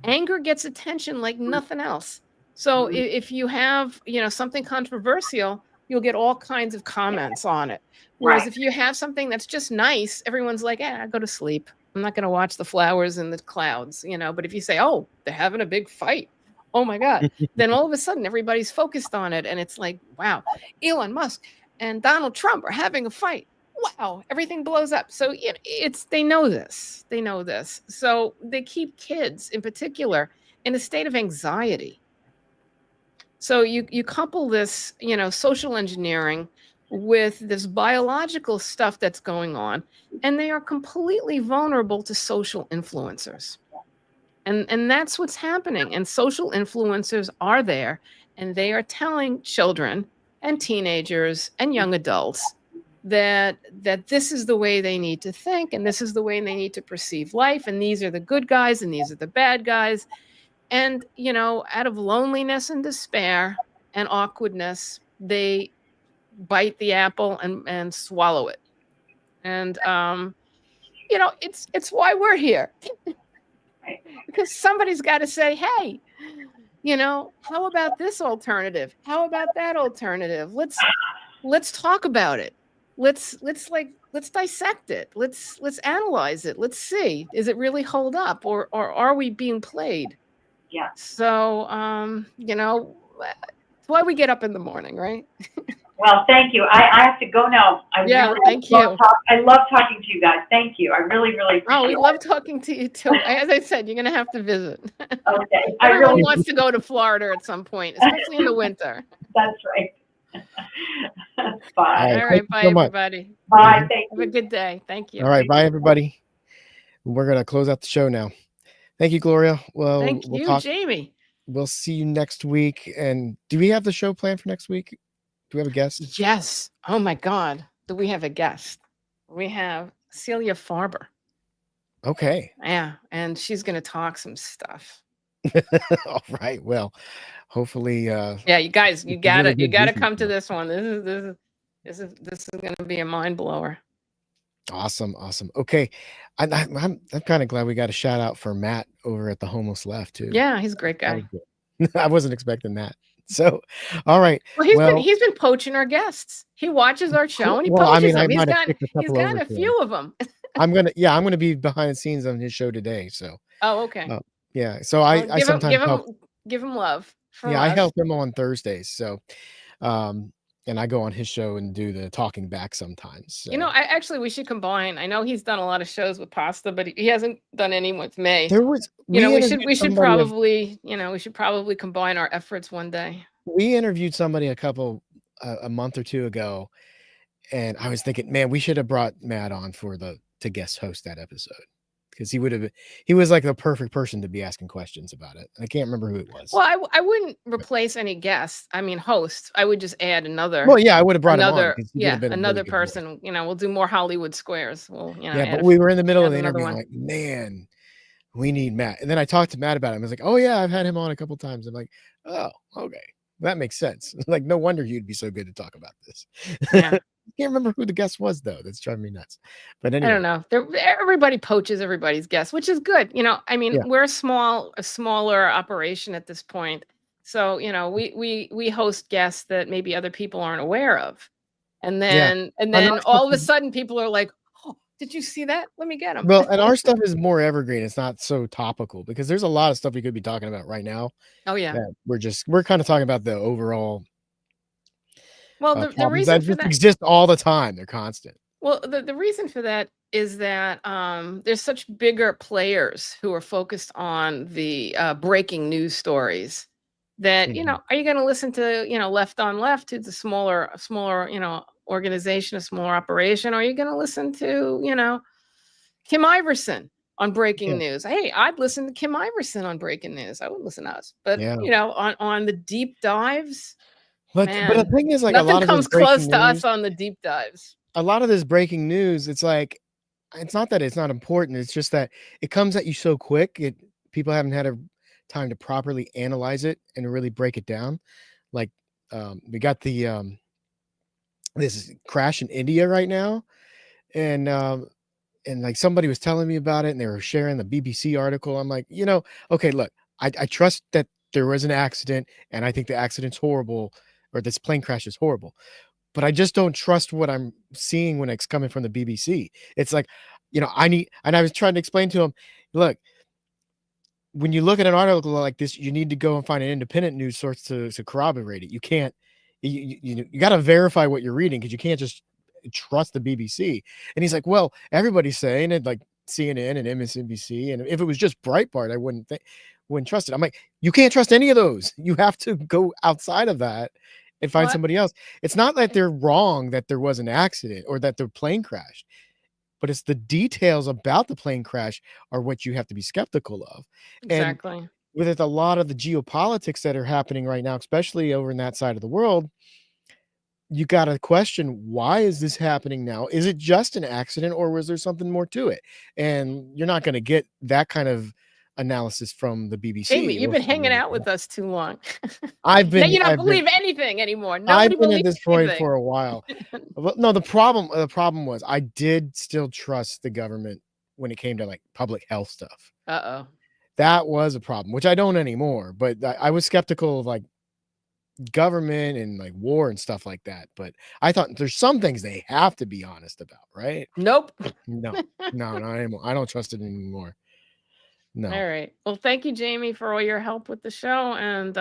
Anger gets attention like nothing else. So if you have, you know, something controversial, you'll get all kinds of comments on it. Whereas if you have something that's just nice, everyone's like, go to sleep. I'm not going to watch the flowers in the clouds, you know. But if you say, oh, they're having a big fight, oh my God, then all of a sudden everybody's focused on it. And it's like, wow, Elon Musk and Donald Trump are having a fight. Wow, everything blows up. So they know this. They know this. So they keep kids in particular in a state of anxiety. So you couple this, you know, social engineering with this biological stuff that's going on, and they are completely vulnerable to social influencers. And that's what's happening. And social influencers are there, and they are telling children and teenagers and young adults that this is the way they need to think, and this is the way they need to perceive life, and these are the good guys and these are the bad guys. And, you know, out of loneliness and despair and awkwardness, they bite the apple and swallow it. And, you know, it's why we're here. Because somebody's got to say, hey, you know, how about this alternative? How about that alternative? Let's talk about it. Let's dissect it. Let's analyze it. Let's see, is it really hold up, or are we being played? Yeah. So, you know, it's why we get up in the morning, right? Well, thank you. I have to go now. Thank you. I love talking to you guys. Thank you. I really, really appreciate it. Oh, we love talking to you too. As I said, you're going to have to visit. Okay. Everyone wants to go to Florida at some point, especially in the winter. That's right. Bye. All right. Bye, everybody. Bye. Thank you. Have a good day. Thank you. All right. Bye, everybody. We're going to close out the show now. Thank you, Gloria. Well, Thank you, Jamie. We'll see you next week. And do we have the show planned for next week? Do we have a guest? Yes. Oh my God. Do we have a guest? We have Celia Farber. Okay. Yeah, and she's going to talk some stuff. All right. Well, hopefully. Yeah, you guys, you it's got really it. You good got to business come to though. this one. This is going to be a mind blower. Awesome. Okay. I'm kind of glad we got a shout out for Matt over at the Homeless Left too. Yeah, he's a great That guy. was good. I wasn't expecting that. So, all right. Well, he's been poaching our guests. He watches our show and he poaches them. He's got a few of them. I'm gonna be behind the scenes on his show today. So. Oh, okay. Yeah. So I sometimes give him love. I help him on Thursdays. So, and I go on his show and do the talking back sometimes. So. You know, we should combine. I know he's done a lot of shows with Pasta, but he hasn't done any with me. We should probably combine our efforts one day. We interviewed somebody a month or two ago, and I was thinking, man, we should have brought Matt on to guest host that episode. Because he was like the perfect person to be asking questions about it. I can't remember who it was. Well, I wouldn't replace any guests. I mean, hosts. I would just add another. Well, yeah, I would have brought another person. You know, we'll do more Hollywood Squares. But we were in the middle of the interview. Like, man, we need Matt. And then I talked to Matt about it. I was like, oh yeah, I've had him on a couple of times. I'm like, oh, okay, that makes sense. Like, no wonder you'd be so good to talk about this. Yeah. I can't remember who the guest was though. That's driving me nuts. But anyway, I don't know. Everybody poaches everybody's guests, which is good. You know, I mean, we're a smaller operation at this point. So, you know, we host guests that maybe other people aren't aware of. And then all of a sudden people are like, oh, did you see that? Let me get them. Well, and our stuff is more evergreen. It's not so topical because there's a lot of stuff we could be talking about right now. Oh yeah. We're kind of talking about the overall. Well, the reason for that exist all the time. They're constant. Well, the reason for that is that there's such bigger players who are focused on the breaking news stories that, you know, are you going to listen to, Left on Left, who's a smaller, organization, a smaller operation, or are you going to listen to, Kim Iverson on breaking news? Hey, I'd listen to Kim Iverson on breaking news. I wouldn't listen to us. But, on the deep dives, but the thing is, like, nothing comes close to us on the deep dives. A lot of this breaking news, it's like, it's not that it's not important. It's just that it comes at you so quick. People haven't had a time to properly analyze it and really break it down. Like, we got the this crash in India right now, and like somebody was telling me about it, and they were sharing the BBC article. I'm like, okay, look, I trust that there was an accident, and I think the accident's horrible. Or this plane crash is horrible, but I just don't trust what I'm seeing when it's coming from the BBC. It's like, and I was trying to explain to him, look, when you look at an article like this, you need to go and find an independent news source to corroborate it. You can't, you got to verify what you're reading, because you can't just trust the BBC. And he's like, well, everybody's saying it, like CNN and MSNBC. And if it was just Breitbart, I wouldn't trust it. I'm like, you can't trust any of those. You have to go outside of that and find somebody else. It's not that they're wrong that there was an accident or that the plane crashed, but it's the details about the plane crash are what you have to be skeptical of. Exactly. And with it, a lot of the geopolitics that are happening right now, especially over in that side of the world, you got to question, why is this happening now? Is it just an accident, or was there something more to it? And you're not going to get that kind of analysis from the BBC. Jamie, you've been hanging out with us too long. I've been. Now you don't believe anything anymore. I've been at this point for a while. No, the problem was I did still trust the government when it came to like public health stuff. That was a problem, which I don't anymore. But I was skeptical of like government and like war and stuff like that. But I thought there's some things they have to be honest about, right? Nope. No, not anymore. I don't trust it anymore. No. All right. Well, thank you, Jamie, for all your help with the show, and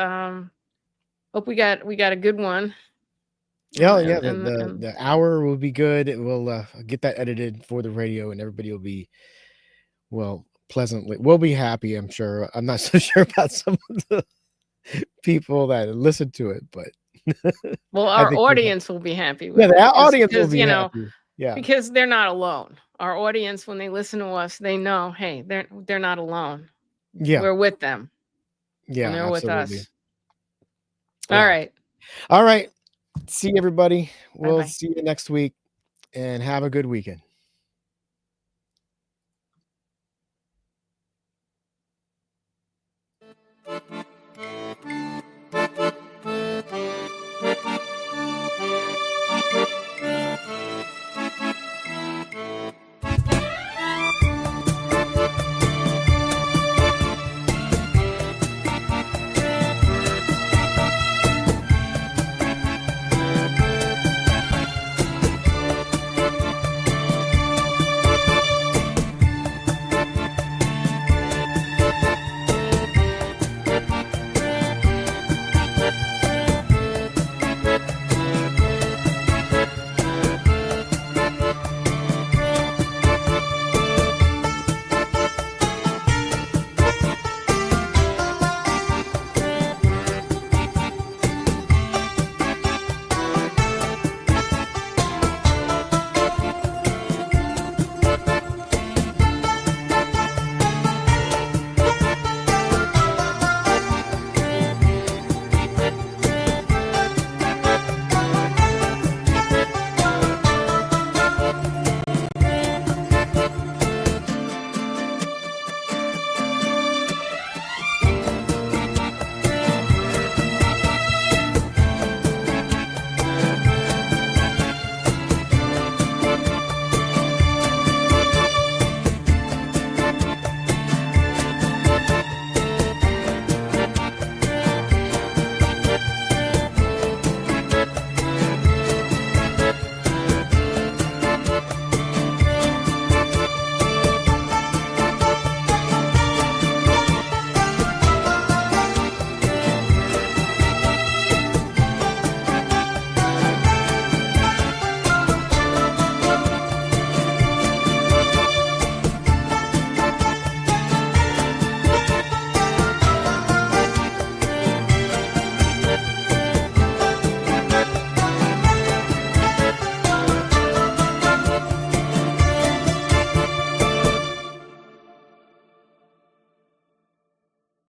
hope we got a good one. Yeah, the hour will be good. We'll get that edited for the radio, and everybody will be we'll be happy. I'm sure. I'm not so sure about some of the people that listen to it, but well, our audience will be happy. Yeah, the audience will be happy. Yeah, because they're not alone. Our audience, when they listen to us, they know, hey, they're not alone. Yeah. We're with them. Yeah. And they're Absolutely. with us. Yeah. All right. All right. See everybody. We'll Bye-bye. see you next week, and have a good weekend.